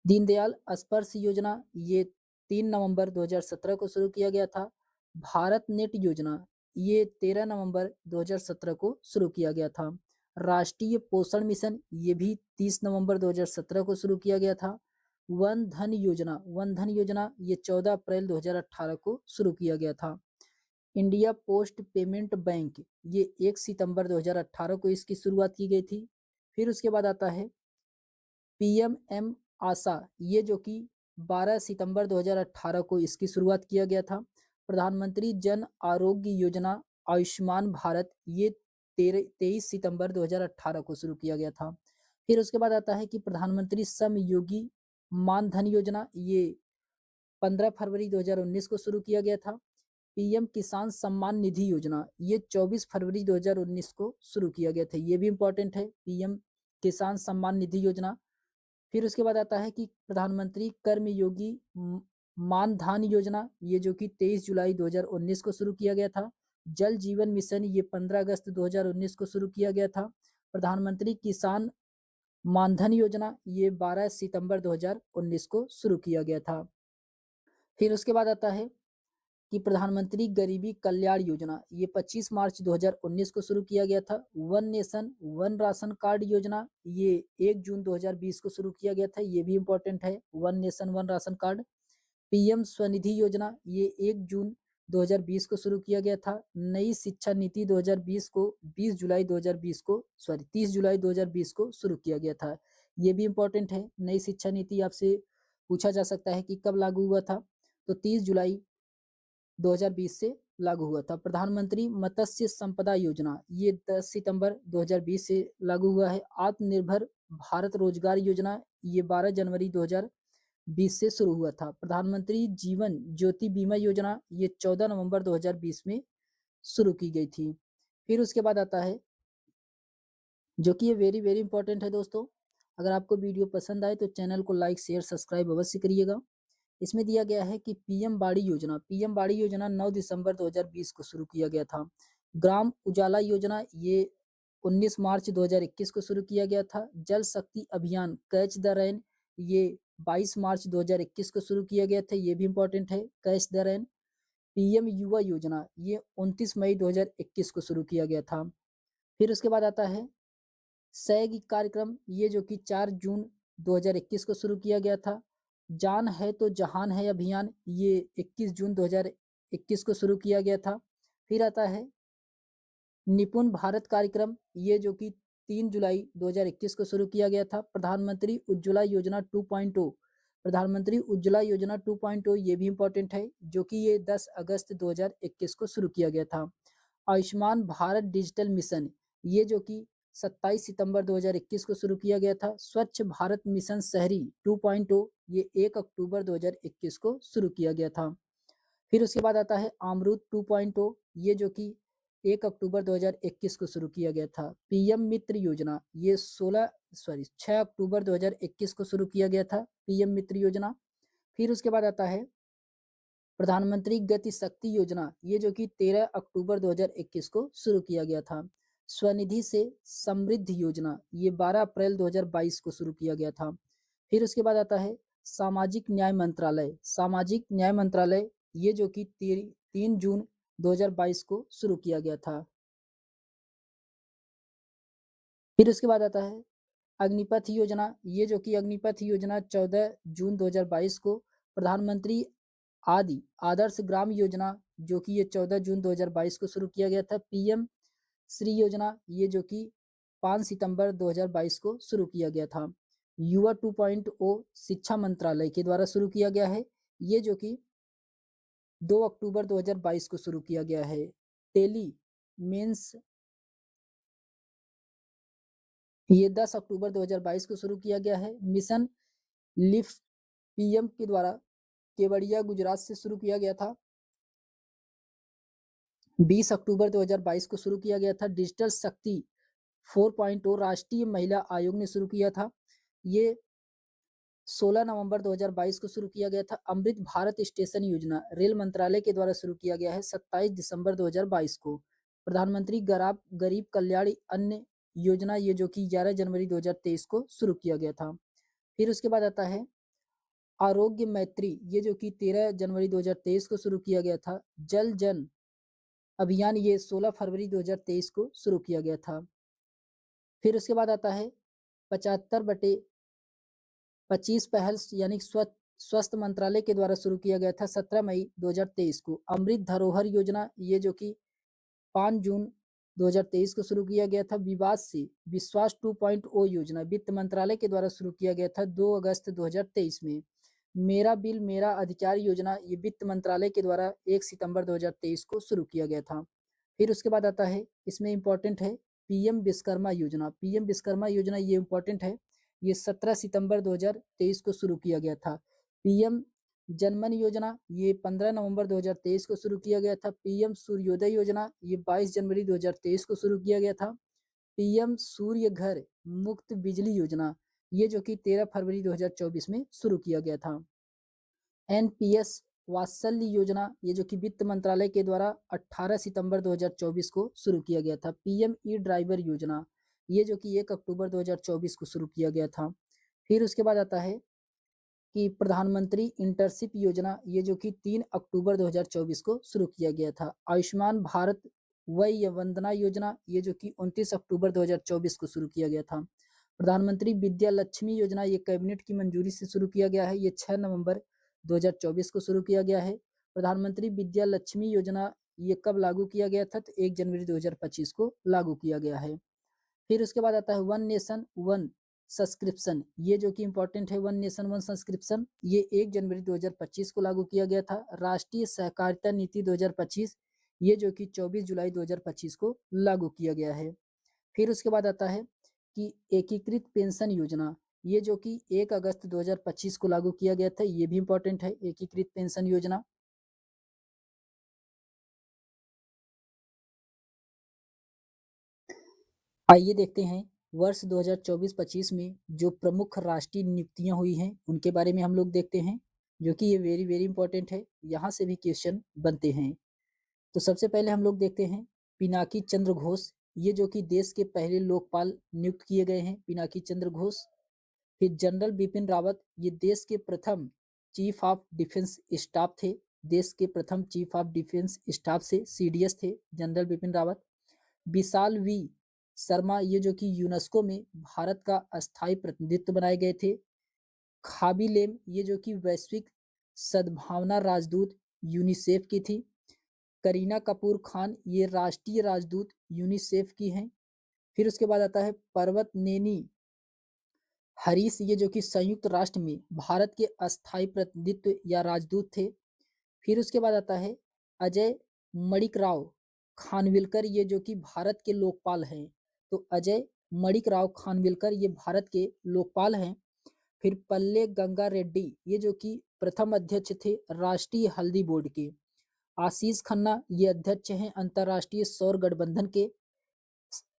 [SPEAKER 1] दीनदयाल स्पर्श योजना ये 3 नवंबर 2017 को शुरू किया गया था। भारत नेट योजना ये 13 नवंबर 2017 को शुरू किया गया था। राष्ट्रीय पोषण मिशन ये भी 30 नवंबर 2017 को शुरू किया गया था। वन धन योजना ये 14 अप्रैल 2018 को शुरू किया गया था। इंडिया पोस्ट पेमेंट बैंक ये 1 सितंबर 2018 को इसकी शुरुआत की गई थी। फिर उसके बाद आता है पीएमएम आशा ये जो कि 12 सितंबर 2018 को इसकी शुरुआत किया गया था। प्रधानमंत्री जन आरोग्य योजना आयुष्मान भारत ये 23 सितंबर 2018 को शुरू किया गया था। फिर उसके बाद आता है कि प्रधानमंत्री श्रम योगी मानधन योजना ये 15 फरवरी 2019 को शुरू किया गया था। पीएम किसान सम्मान निधि योजना ये 24 फरवरी 2019 को शुरू किया गया था, ये भी इम्पोर्टेंट है, पीएम किसान सम्मान निधि योजना। फिर उसके बाद आता है कि प्रधानमंत्री कर्मयोगी मानधन योजना ये जो कि 23 जुलाई 2019 को शुरू किया गया था। जल जीवन मिशन ये 15 अगस्त 2019 को शुरू किया गया था। प्रधानमंत्री किसान मानधन योजना ये 12 सितंबर 2019 को शुरू किया गया था। फिर उसके बाद आता है कि प्रधानमंत्री गरीबी कल्याण योजना ये 25 मार्च 2019 को शुरू किया गया था। One nation one ration card योजना ये 1 जून 2020 को शुरू किया गया था, ये भी इम्पोर्टेंट है, one nation one ration card. PM Svanidhi योजना ये 1 जून 2020 को शुरू किया गया था। नई शिक्षा नीति 2020 को 30 जुलाई 2020 को शुरू किया गया था, ये भी इम्पोर्टेंट है। नई शिक्षा नीति आपसे पूछा जा सकता है कि कब लागू हुआ था, तो 30 जुलाई 2020 से लागू हुआ था। प्रधानमंत्री मत्स्य संपदा योजना ये 10 सितंबर 2020 से लागू हुआ है। आत्मनिर्भर भारत रोजगार योजना ये 12 जनवरी 2020 से शुरू हुआ था। प्रधानमंत्री जीवन ज्योति बीमा योजना ये 14 नवंबर 2020 में शुरू की गई थी। फिर उसके बाद आता है जो कि ये वेरी वेरी इंपॉर्टेंट है दोस्तों। अगर आपको वीडियो पसंद आए तो चैनल को लाइक शेयर सब्सक्राइब अवश्य करिएगा। इसमें दिया गया है कि पीएम बाड़ी योजना 9 दिसंबर 2020 को शुरू किया गया था। ग्राम उजाला योजना ये 19 मार्च 2021 को शुरू किया गया था। जल शक्ति अभियान कैच द रेन ये 22 मार्च 2021 को शुरू किया गया था, ये भी इंपॉर्टेंट है कैच द रेन। पीएम युवा योजना ये 29 मई 2021 को शुरू किया गया था। फिर उसके बाद आता है सैग कार्यक्रम ये जो कि 4 जून 2021 को शुरू किया गया था। जान है तो जहान है अभियान ये 21 जून 2021 को शुरू किया गया था। फिर आता है निपुण भारत कार्यक्रम ये जो कि 3 जुलाई 2021 को शुरू किया गया था। प्रधानमंत्री उज्ज्वला योजना 2.0 प्रधानमंत्री उज्ज्वला योजना 2.0 ये भी इंपॉर्टेंट है जो कि ये 10 अगस्त 2021 को शुरू किया गया था। आयुष्मान भारत डिजिटल मिशन ये जो कि 27 सितंबर 2021 को शुरू किया गया था। स्वच्छ भारत मिशन शहरी 2.0 ये 1 अक्टूबर 2021 को शुरू किया गया था। फिर उसके बाद आता है अमरूद 2.0 ये जो कि 1 अक्टूबर 2021 को शुरू किया गया था। पीएम मित्र योजना ये 6 अक्टूबर 2021 को शुरू किया गया था पीएम मित्र योजना। फिर उसके बाद आता है प्रधानमंत्री गति शक्ति योजना ये जो कि 13 अक्टूबर 2021 को शुरू किया गया था। स्वनिधि से समृद्ध योजना ये 12 अप्रैल 2022 को शुरू किया गया था। फिर उसके बाद आता है सामाजिक न्याय मंत्रालय ये जो कि 3 जून 2022 को शुरू किया गया था। फिर उसके बाद आता है अग्निपथ योजना ये जो कि अग्निपथ योजना 14 जून 2022 को। प्रधानमंत्री आदर्श ग्राम योजना जो कि ये 14 जून 2022 को शुरू किया गया था। पीएम श्री योजना ये जो कि 5 सितंबर 2022 को शुरू किया गया था। युवा 2.0 शिक्षा मंत्रालय के द्वारा शुरू किया गया है ये जो कि 2 अक्टूबर 2022 को शुरू किया गया है। टेली मेंस ये 10 अक्टूबर 2022 को शुरू किया गया है। मिशन लिफ्ट पीएम के द्वारा केवड़िया गुजरात से शुरू किया गया था। 20 अक्टूबर 2022 को शुरू किया गया था। डिजिटल शक्ति 4.0 राष्ट्रीय महिला आयोग ने शुरू किया था, ये 16 नवंबर 2022 को शुरू किया गया था। अमृत भारत स्टेशन योजना रेल मंत्रालय के द्वारा शुरू किया गया है 27 दिसंबर 2022 को। प्रधानमंत्री गरीब कल्याण अन्न योजना ये जो कि 11 जनवरी 2023 को शुरू किया गया था। फिर उसके बाद आता है आरोग्य मैत्री ये जो कि 13 जनवरी 2023 को शुरू किया गया था। जल जन अभियान ये 16 फरवरी 2023 को शुरू किया गया था। फिर उसके बाद आता है 75/25 पहल यानी स्वास्थ्य मंत्रालय के द्वारा शुरू किया गया था 17 मई 2023 को। अमृत धरोहर योजना ये जो कि 5 जून 2023 को शुरू किया गया था। विवाद से विश्वास 2.0 योजना वित्त मंत्रालय के द्वारा शुरू किया गया था 2 अगस्त 2023 में। मेरा बिल मेरा अधिकार योजना ये वित्त मंत्रालय के द्वारा 1 सितंबर 2023 को शुरू किया गया था। फिर उसके बाद आता है इसमें इंपॉर्टेंट है पीएम विश्वकर्मा योजना ये इंपॉर्टेंट है, ये 17 सितंबर 2023 को शुरू किया गया था। पीएम जनमन योजना ये 15 नवंबर 2023 को शुरू किया गया था। पीएम सूर्योदय योजना ये 22 जनवरी 2023 को शुरू किया गया था। पीएम सूर्य घर मुफ्त बिजली योजना ये जो कि 13 फरवरी 2024 में शुरू किया गया था। एनपीएस वात्सल्य योजना ये जो कि वित्त मंत्रालय के द्वारा 18 सितंबर 2024 को शुरू किया गया था। पीएम ई ड्राइवर योजना ये जो कि 1 अक्टूबर 2024 को शुरू किया गया था। फिर उसके बाद आता है कि प्रधानमंत्री इंटर्नशिप योजना ये जो कि 3 अक्टूबर 2024 को शुरू किया गया था। आयुष्मान भारत वय वंदना योजना ये जो कि 29 अक्टूबर 2024 को शुरू किया गया था। प्रधानमंत्री विद्या लक्ष्मी योजना ये कैबिनेट की मंजूरी से शुरू किया गया है, ये 6 नवंबर 2024 को शुरू किया गया है। प्रधानमंत्री विद्या लक्ष्मी योजना ये कब लागू किया गया था, तो 1 जनवरी 2025 को लागू किया गया है। फिर उसके बाद आता है वन नेशन वन सब्सक्रिप्शन ये जो कि इंपॉर्टेंट है। वन नेशन वन सब्सक्रिप्शन ये 1 जनवरी 2025 को लागू किया गया था। राष्ट्रीय सहकारिता नीति 2025 ये जो कि 24 जुलाई 2025 को लागू किया गया है। फिर उसके बाद आता है कि एकीकृत पेंशन योजना ये जो कि 1 अगस्त 2025 को लागू किया गया था, ये भी इम्पोर्टेंट है, एकीकृत पेंशन योजना। आइए देखते हैं वर्ष 2024-25 में जो प्रमुख राष्ट्रीय नियुक्तियां हुई हैं उनके बारे में हम लोग देखते हैं, जो कि ये वेरी वेरी इंपॉर्टेंट है, यहाँ से भी क्वेश्चन बनते हैं। तो सबसे पहले हम लोग देखते हैं पिनाकी चंद्र घोष, ये जो कि देश के पहले लोकपाल नियुक्त किए गए हैं, पिनाकी चंद्र घोष। फिर जनरल बिपिन रावत, ये देश के प्रथम चीफ ऑफ डिफेंस स्टाफ थे, देश के प्रथम चीफ ऑफ डिफेंस स्टाफ से सीडीएस थे जनरल बिपिन रावत। विशाल वी शर्मा, ये जो कि यूनेस्को में भारत का अस्थायी प्रतिनिधित्व बनाए गए थे। खाबी लेम, ये जो कि वैश्विक सद्भावना राजदूत यूनिसेफ की थी। करीना कपूर खान, ये राष्ट्रीय राजदूत यूनिसेफ की हैं। फिर उसके बाद आता है पर्वत नेनी हरीश, ये जो कि संयुक्त राष्ट्र में भारत के अस्थायी प्रतिनिधित्व या राजदूत थे। फिर उसके बाद आता है अजय मणिक राव खानविलकर, ये जो कि भारत के लोकपाल हैं। तो अजय मणिक राव खानविलकर ये भारत के लोकपाल हैं। फिर पल्ले गंगा रेड्डी, ये जो कि प्रथम अध्यक्ष थे राष्ट्रीय हल्दी बोर्ड के। आशीष खन्ना, ये अध्यक्ष हैं अंतर्राष्ट्रीय सौर गठबंधन के।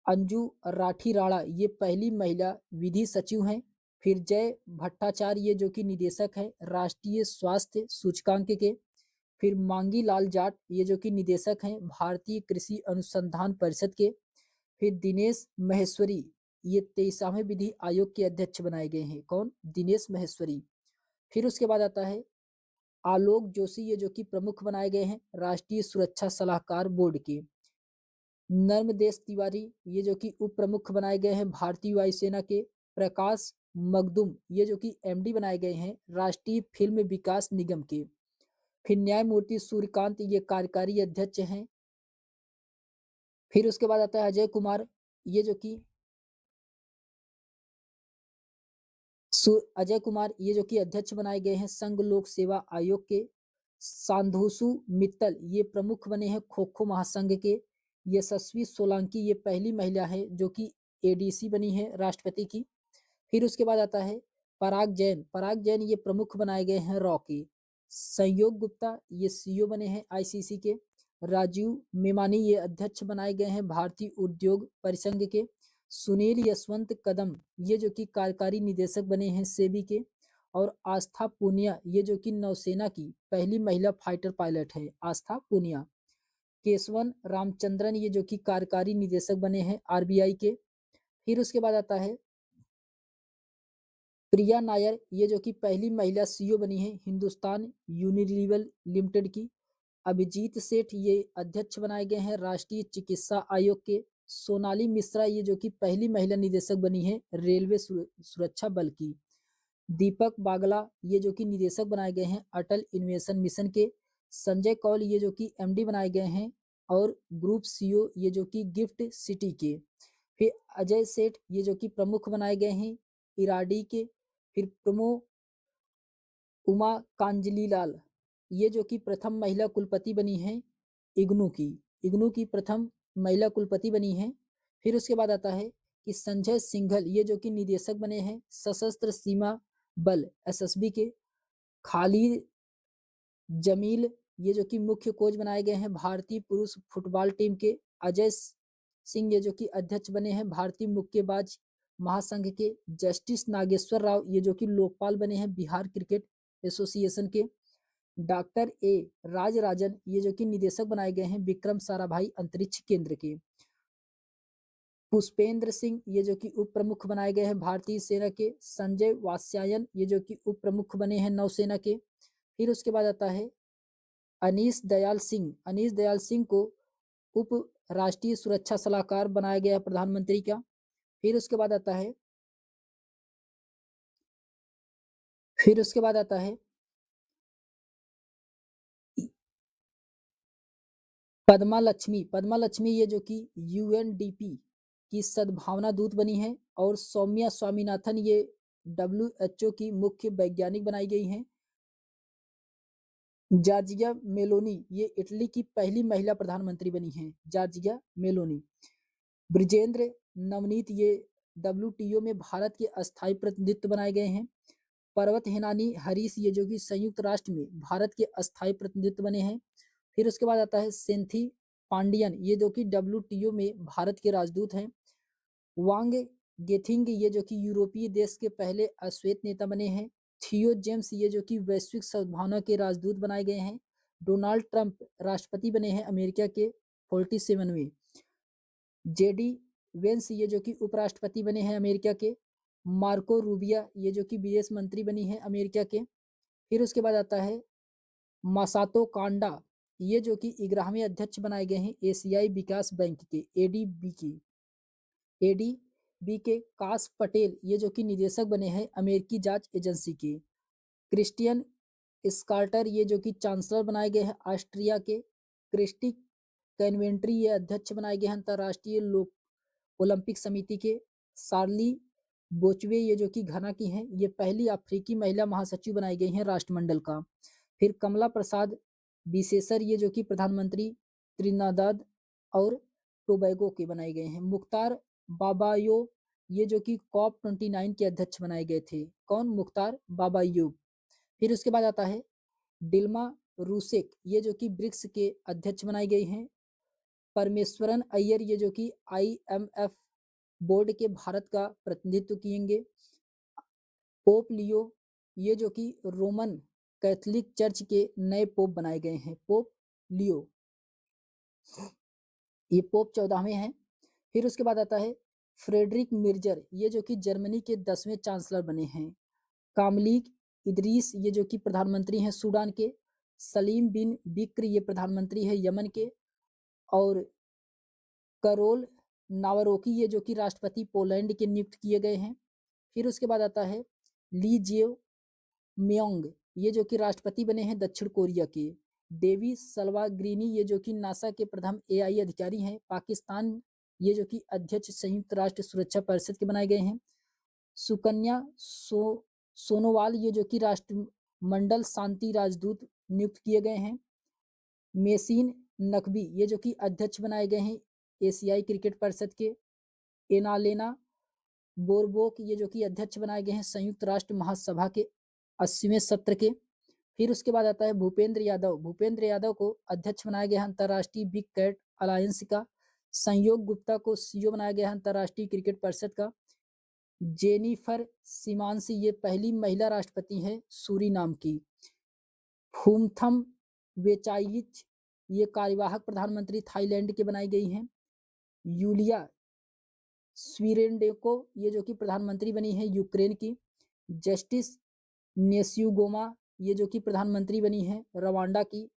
[SPEAKER 1] अंजू राठी राणा, ये पहली महिला विधि सचिव हैं। फिर जय भट्टाचार्य, ये जो कि निदेशक है राष्ट्रीय स्वास्थ्य सूचकांक के। फिर मांगी लाल जाट, ये जो कि निदेशक हैं भारतीय कृषि अनुसंधान परिषद के। फिर दिनेश महेश्वरी, ये 23वें विधि आयोग के अध्यक्ष बनाए गए हैं। कौन? दिनेश महेश्वरी। फिर उसके बाद आता है आलोक जोशी, ये जो कि प्रमुख बनाए गए हैं राष्ट्रीय सुरक्षा सलाहकार बोर्ड के। नर्मदेश तिवारी, ये जो कि उप प्रमुख बनाए गए हैं भारतीय वायुसेना के। प्रकाश मगदुम, ये जो कि एमडी बनाए गए हैं राष्ट्रीय फिल्म विकास निगम के। फिर न्यायमूर्ति सूर्यकांत, ये कार्यकारी अध्यक्ष हैं। फिर उसके बाद आता है अजय कुमार, ये जो कि अजय कुमार, ये जो कि अध्यक्ष बनाए गए हैं संघ लोक सेवा आयोग के। सांधुसु मित्तल, ये प्रमुख बने हैं खो खो महासंघ के। यशस्वी सोलंकी, ये पहली महिला है जो कि एडीसी बनी है राष्ट्रपति की। फिर उसके बाद आता है पराग जैन ये प्रमुख बनाए गए हैं रॉ के। संयोग गुप्ता, ये सीईओ बने हैं आईसीसी के। राजीव मेमानी, ये अध्यक्ष बनाए गए हैं भारतीय उद्योग परिसंघ के। सुनील यशवंत कदम, ये जो कि कार्यकारी निदेशक बने हैं सेबी के। और आस्था पूनिया, ये जो कि नौसेना की पहली महिला फाइटर पायलट है आस्था पूनिया। केशवन रामचंद्रन, ये जो कि कार्यकारी निदेशक बने हैं आरबीआई के। फिर उसके बाद आता है प्रिया नायर, ये जो कि पहली महिला सीईओ बनी है हिंदुस्तान यूनिलीवर लिमिटेड की। अभिजीत सेठ, ये अध्यक्ष बनाए गए हैं राष्ट्रीय चिकित्सा आयोग के। सोनाली मिश्रा, ये जो कि पहली महिला निदेशक बनी है रेलवे सुरक्षा बल की। दीपक बागला, ये जो कि निदेशक बनाए गए हैं अटल इनोवेशन मिशन के। संजय कौल, ये जो कि एमडी बनाए गए हैं और ग्रुप सीईओ, ये जो कि गिफ्ट सिटी के। फिर अजय सेठ, ये जो कि प्रमुख बनाए गए हैं इराडी के। फिर प्रमो उमा कांजलीलाल, ये जो कि प्रथम महिला कुलपति बनी है इग्नू की प्रथम महिला कुलपति बनी है। फिर उसके बाद आता है कि संजय सिंघल, ये जो कि निदेशक बने हैं सशस्त्र सीमा बल एसएसबी के। खालिद जमील, ये जो कि मुख्य कोच बनाए गए हैं भारतीय पुरुष फुटबॉल टीम के। अजय सिंह, ये जो कि अध्यक्ष बने हैं भारतीय मुक्केबाज महासंघ के। जस्टिस नागेश्वर राव, ये जो कि लोकपाल बने हैं बिहार क्रिकेट एसोसिएशन के। डॉक्टर ए राजराजन, ये जो कि निदेशक बनाए गए हैं विक्रम साराभाई अंतरिक्ष केंद्र के। पुष्पेंद्र सिंह, ये जो कि उप प्रमुख बनाए गए हैं भारतीय सेना के। संजय वात्स्यायन, ये जो कि उप प्रमुख बने हैं नौसेना के। फिर उसके बाद आता है अनीश दयाल सिंह को उप राष्ट्रीय सुरक्षा सलाहकार बनाया गया प्रधानमंत्री का। फिर उसके बाद आता है पद्मा लक्ष्मी, ये जो कि यूएनडीपी की सद्भावना दूत बनी है। और सौम्या स्वामीनाथन, ये डब्ल्यूएचओ की मुख्य वैज्ञानिक बनाई गई हैं। जॉर्जिया मेलोनी, ये इटली की पहली महिला प्रधानमंत्री बनी हैं जॉर्जिया मेलोनी। ब्रिजेंद्र नवनीत, ये WTO में भारत के अस्थायी प्रतिनिधित्व बनाए गए हैं। पर्वत हिनानी हरीश ये जो कि संयुक्त राष्ट्र में भारत के अस्थायी प्रतिनिधित्व बने हैं। फिर उसके बाद आता है सेंथी पांडियन ये जो कि WTO में भारत के राजदूत हैं। वांग गेथिंग ये जो कि यूरोपीय देश के पहले अश्वेत नेता बने हैं। थियो जेम्स ये जो कि वैश्विक सद्भावना के राजदूत बनाए गए हैं। डोनाल्ड ट्रंप राष्ट्रपति बने हैं अमेरिका के 47वें। जेडी वेंस ये जो कि उपराष्ट्रपति बने हैं अमेरिका के। मार्को रूबिया ये जो कि विदेश मंत्री बनी है अमेरिका के। फिर उसके बाद आता है मासातो कांडा ये जो कि 11वें अध्यक्ष बनाए गए हैं एशियाई विकास बैंक के एडीबी के। काश पटेल ये जो कि निदेशक बने हैं अमेरिकी जांच एजेंसी के। क्रिस्टियन स्कार्टर ये जो कि चांसलर बनाए गए हैं ऑस्ट्रिया के। क्रिस्टी कैनवेंट्री ये अध्यक्ष बनाए गए हैं अंतर्राष्ट्रीय ओलंपिक समिति के। शार्ली बोचवे ये जो कि घना की हैं ये पहली अफ्रीकी महिला महासचिव बनाई गई हैं राष्ट्रमंडल का। फिर कमला प्रसाद बिसेसर ये जो कि प्रधानमंत्री त्रिनादाद और टोबैगो के बनाए गए हैं। मुख्तार बाबायो ये जो कि COP29 के अध्यक्ष बनाए गए थे। कौन? मुख्तार बाबायो। फिर उसके बाद आता है डिल्मा रूसेक ये जो कि ब्रिक्स के अध्यक्ष बनाई गई हैं। परमेश्वरन अय्यर ये जो कि IMF बोर्ड के भारत का प्रतिनिधित्व किएंगे। पोप लियो ये जो कि रोमन कैथोलिक चर्च के नए पोप बनाए गए हैं। पोप लियो ये पोप 14वें हैं। फिर उसके बाद आता है फ्रेडरिक मिर्जर ये जो कि जर्मनी के 10वें चांसलर बने हैं। कामलीक इदरीस ये जो कि प्रधानमंत्री हैं सूडान के। सलीम बिन बिक्र ये प्रधानमंत्री है यमन के। और करोल नावरोकी ये जो कि राष्ट्रपति पोलैंड के नियुक्त किए गए हैं। फिर उसके बाद आता है ली जियो म्योंग ये जो कि राष्ट्रपति बने हैं दक्षिण कोरिया के। डेवी सल्वाग्रीनी ये जो कि नासा के प्रथम AI अधिकारी हैं पाकिस्तान ये जो कि अध्यक्ष संयुक्त राष्ट्र सुरक्षा परिषद के बनाए गए हैं। सुकन्या सोनोवाल ये जो कि राष्ट्रमंडल शांति राजदूत नियुक्त किए गए हैं। मेसिन नकवी ये जो कि अध्यक्ष बनाए गए हैं एशियाई क्रिकेट परिषद के। एनालेना बोरबोक ये जो कि अध्यक्ष बनाए गए हैं संयुक्त राष्ट्र महासभा के 80वें सत्र के। फिर उसके बाद आता है भूपेंद्र यादव को अध्यक्ष बनाया गया है अंतर्राष्ट्रीय बिग कैट अलायंस का। संयोग गुप्ता को CEO बनाया गया है अंतर्राष्ट्रीय क्रिकेट परिषद का। जेनिफर सिमांसी ये पहली महिला राष्ट्रपति है सूरीनाम की। फूमथम वेचाइच ये कार्यवाहक प्रधानमंत्री थाईलैंड के बनाई गई हैं। यूलिया स्वीरेंडेको ये जो कि प्रधानमंत्री बनी है यूक्रेन की। जस्टिस नेस्युगोमा ये जो कि प्रधानमंत्री बनी है रवांडा की।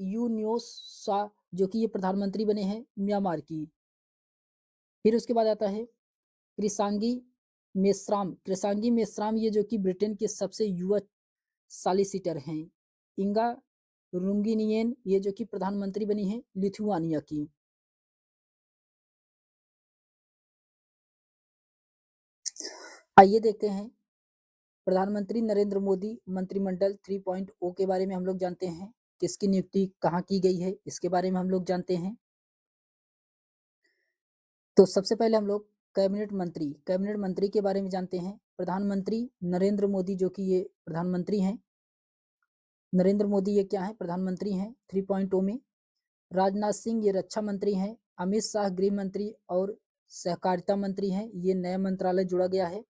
[SPEAKER 1] यून्योसा जो कि ये प्रधानमंत्री बने हैं म्यांमार की। फिर उसके बाद आता है कृसांगी मेश्राम ये जो कि ब्रिटेन के सबसे युवा सॉलिसिटर हैं। इंगा रुंगिनियन ये जो कि प्रधानमंत्री बनी है लिथुआनिया की। आइए देखते हैं प्रधानमंत्री नरेंद्र मोदी मंत्रिमंडल 3.0 के बारे में हम लोग जानते हैं। किसकी नियुक्ति कहाँ की गई है इसके बारे में हम लोग जानते हैं। तो सबसे पहले हम लोग कैबिनेट मंत्री के बारे में जानते हैं। प्रधानमंत्री नरेंद्र मोदी जो कि ये प्रधानमंत्री हैं। नरेंद्र मोदी ये क्या है? प्रधानमंत्री हैं 3.0 में। राजनाथ सिंह ये रक्षा मंत्री हैं। अमित शाह गृह मंत्री और सहकारिता मंत्री हैं। ये नया मंत्रालय जुड़ा गया है।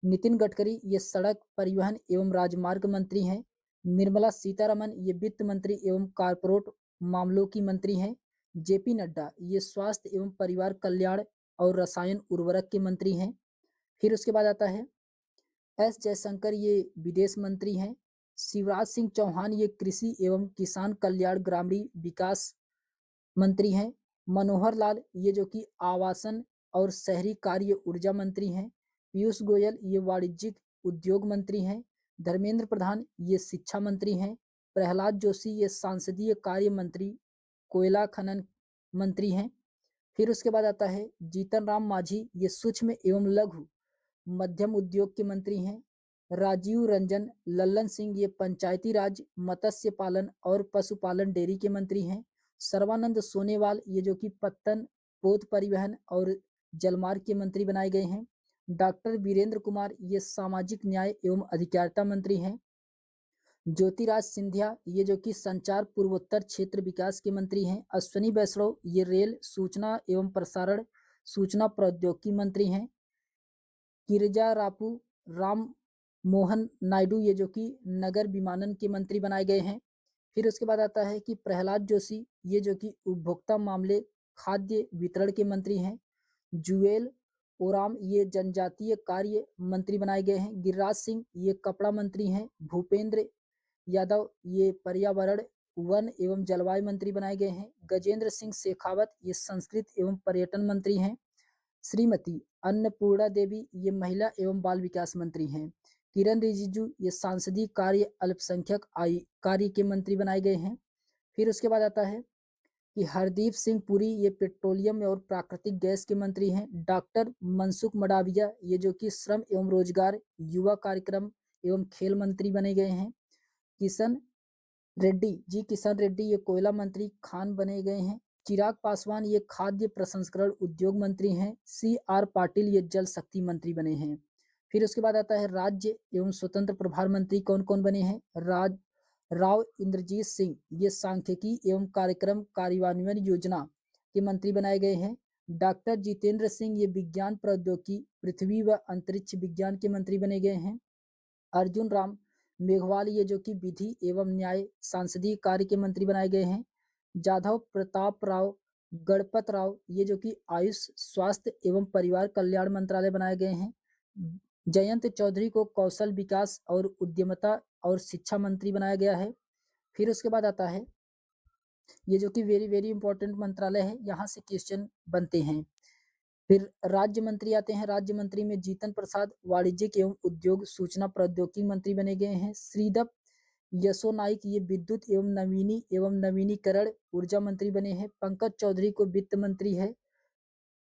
[SPEAKER 1] नितिन गडकरी ये सड़क परिवहन एवं राजमार्ग मंत्री हैं। निर्मला सीतारमन ये वित्त मंत्री एवं कारपोरेट मामलों की मंत्री हैं। JP नड्डा ये स्वास्थ्य एवं परिवार कल्याण और रसायन उर्वरक के मंत्री हैं। फिर उसके बाद आता है S जयशंकर ये विदेश मंत्री हैं। शिवराज सिंह चौहान ये कृषि एवं किसान कल्याण ग्रामीण विकास मंत्री हैं। मनोहर लाल ये जो कि आवासन और शहरी कार्य ऊर्जा मंत्री हैं। पीयूष गोयल ये वाणिज्यिक उद्योग मंत्री हैं। धर्मेंद्र प्रधान ये शिक्षा मंत्री हैं। प्रहलाद जोशी ये सांसदीय कार्य मंत्री कोयला खनन मंत्री हैं। फिर उसके बाद आता है जीतन राम मांझी ये सूक्ष्म एवं लघु मध्यम उद्योग के मंत्री हैं। राजीव रंजन लल्लन सिंह ये पंचायती राज मत्स्य पालन और पशुपालन डेयरी के मंत्री हैं। सर्बानंद सोनोवाल ये जो कि पोत परिवहन और जलमार्ग के मंत्री बनाए गए हैं। डॉक्टर वीरेंद्र कुमार ये सामाजिक न्याय एवं अधिकारिता मंत्री हैं। ज्योतिराज सिंधिया ये जो कि संचार पूर्वोत्तर क्षेत्र विकास के मंत्री हैं। अश्विनी वैष्णव ये रेल सूचना एवं प्रसारण सूचना प्रौद्योगिकी मंत्री हैं। गिरिजा रापू राम मोहन नायडू ये जो कि नगर विमानन के मंत्री बनाए गए हैं। फिर उसके बाद आता है कि प्रहलाद जोशी ये जो कि उपभोक्ता मामले खाद्य वितरण के मंत्री हैं। जुएल ओराम ये जनजातीय कार्य मंत्री बनाए गए हैं। गिरिराज सिंह ये कपड़ा मंत्री हैं। भूपेंद्र यादव ये पर्यावरण वन एवं जलवायु मंत्री बनाए गए हैं। गजेंद्र सिंह शेखावत ये संस्कृति एवं पर्यटन मंत्री हैं। श्रीमती अन्नपूर्णा देवी ये महिला एवं बाल विकास मंत्री हैं। किरण रिजिजू ये सांसदीय कार्य अल्पसंख्यक आय कार्य के मंत्री बनाए गए हैं। फिर उसके बाद आता है कि हरदीप सिंह पुरी ये पेट्रोलियम और प्राकृतिक गैस के मंत्री हैं। डॉक्टर मनसुख मंडाविया ये जो कि श्रम एवं रोजगार युवा कार्यक्रम एवं खेल मंत्री बने गए हैं। किशन रेड्डी ये कोयला मंत्री खान बने गए हैं। चिराग पासवान ये खाद्य प्रसंस्करण उद्योग मंत्री हैं। CR पाटिल ये जल शक्ति मंत्री बने हैं। फिर उसके बाद आता है राज्य एवं स्वतंत्र प्रभार मंत्री कौन कौन बने हैं। राव इंद्रजीत सिंह ये सांख्यिकी एवं कार्यक्रम कार्यान्वयन योजना के मंत्री बनाए गए हैं। डॉक्टर जितेंद्र सिंह ये विज्ञान प्रौद्योगिकी पृथ्वी व अंतरिक्ष विज्ञान के मंत्री बने गए हैं। अर्जुन राम मेघवाल ये जो कि विधि एवं न्याय सांसदीय कार्य के मंत्री बनाए गए हैं। जाधव प्रताप राव गणपत राव ये जो कि आयुष स्वास्थ्य एवं परिवार कल्याण मंत्रालय बनाए गए हैं। जयंत चौधरी को कौशल विकास और उद्यमिता और शिक्षा मंत्री बनाया गया है। फिर उसके बाद आता है ये जो कि वेरी वेरी इंपॉर्टेंट मंत्रालय है, यहाँ से क्वेश्चन बनते हैं। फिर राज्य मंत्री आते हैं। राज्य मंत्री में जीतन प्रसाद वाणिज्यिक एवं उद्योग सूचना प्रौद्योगिकी मंत्री बने गए हैं। श्रीदप यशो नाइक ये विद्युत एवं नवीनीकरण ऊर्जा मंत्री बने हैं। पंकज चौधरी को वित्त मंत्री है।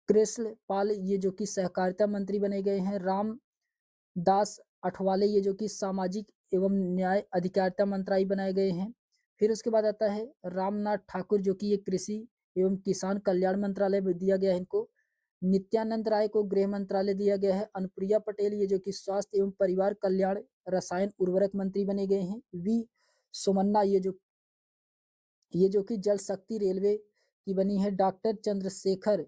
[SPEAKER 1] कृष्ण पाल ये जो कि सहकारिता मंत्री बने गए हैं। राम दास अठवाले ये जो कि सामाजिक एवं न्याय अधिकारिता मंत्रालय बनाए गए हैं। फिर उसके बाद आता है रामनाथ ठाकुर जो कि ये कृषि एवं किसान कल्याण मंत्रालय दिया गया है इनको। नित्यानंद राय को गृह मंत्रालय दिया गया है। अनुप्रिया पटेल ये जो कि स्वास्थ्य एवं परिवार कल्याण रसायन उर्वरक मंत्री बने गए हैं। वी सोमन्ना ये जो कि जल शक्ति रेलवे की बनी है। डॉक्टर चंद्रशेखर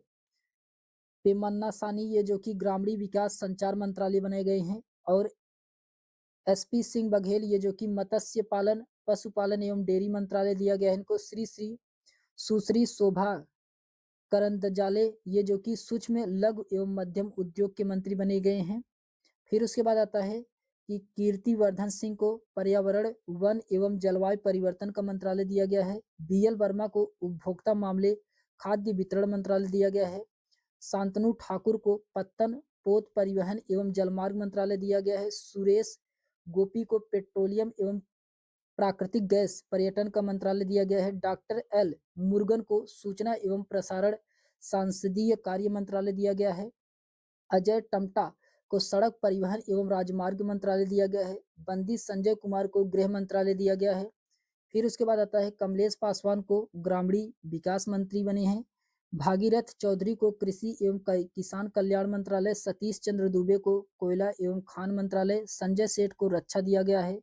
[SPEAKER 1] पेमन्ना सानी ये जो कि ग्रामीण विकास संचार मंत्रालय बनाए गए हैं। और SP सिंह बघेल ये जो कि मत्स्य पालन पशुपालन एवं डेयरी मंत्रालय दिया गया है इनको। सुश्री शोभा करंदजाले ये जो कि सूक्ष्म लघु एवं मध्यम उद्योग के मंत्री बने गए हैं। फिर उसके बाद आता है कि कीर्तिवर्धन सिंह को पर्यावरण वन एवं जलवायु परिवर्तन का मंत्रालय दिया गया है। BL वर्मा को उपभोक्ता मामले खाद्य वितरण मंत्रालय दिया गया है। शांतनु ठाकुर को पत्तन पोत परिवहन एवं जलमार्ग मंत्रालय दिया गया है। सुरेश गोपी को पेट्रोलियम एवं प्राकृतिक गैस पर्यटन का मंत्रालय दिया गया है। डॉक्टर L मुरुगन को सूचना एवं प्रसारण संसदीय कार्य मंत्रालय दिया गया है। अजय टम्टा को सड़क परिवहन एवं राजमार्ग मंत्रालय दिया गया है। बंदी संजय कुमार को गृह मंत्रालय दिया गया है। फिर उसके बाद आता है कमलेश पासवान को ग्रामीण विकास मंत्री बने हैं। भागीरथ चौधरी को कृषि एवं किसान कल्याण मंत्रालय। सतीश चंद्र दुबे को कोयला एवं खान मंत्रालय। संजय सेठ को रक्षा दिया गया है।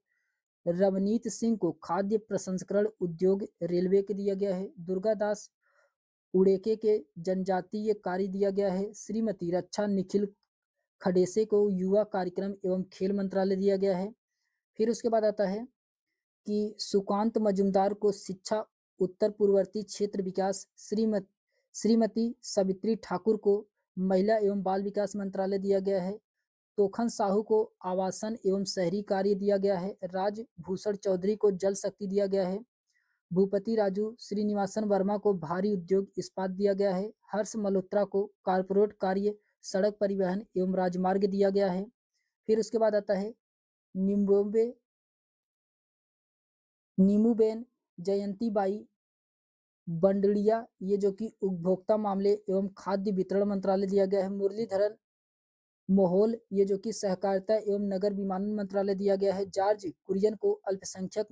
[SPEAKER 1] रवनीत सिंह को खाद्य प्रसंस्करण उद्योग रेलवे के दिया गया है। दुर्गादास उड़ेके के जनजातीय कार्य दिया गया है। श्रीमती रक्षा निखिल खडेसे को युवा कार्यक्रम एवं खेल मंत्रालय दिया गया है। फिर उसके बाद आता है कि सुकांत मजुमदार को शिक्षा उत्तर पूर्ववर्ती क्षेत्र विकास। श्रीमती सवित्री ठाकुर को महिला एवं बाल विकास मंत्रालय दिया गया है। तोखन साहू को आवासन एवं शहरी कार्य दिया गया है। राजभूषण चौधरी को जल शक्ति दिया गया है। भूपति राजू श्रीनिवासन वर्मा को भारी उद्योग इस्पात दिया गया है। हर्ष मल्होत्रा को कारपोरेट कार्य सड़क परिवहन एवं राजमार्ग दिया गया है। फिर उसके बाद आता है नीमूबेन जयंती बाई बंडड़िया ये जो कि उपभोक्ता मामले एवं खाद्य वितरण मंत्रालय दिया गया है। मुरलीधरन मोहोल ये जो कि सहकारिता एवं नगर विमानन मंत्रालय दिया गया है। जॉर्ज कुरियन को अल्पसंख्यक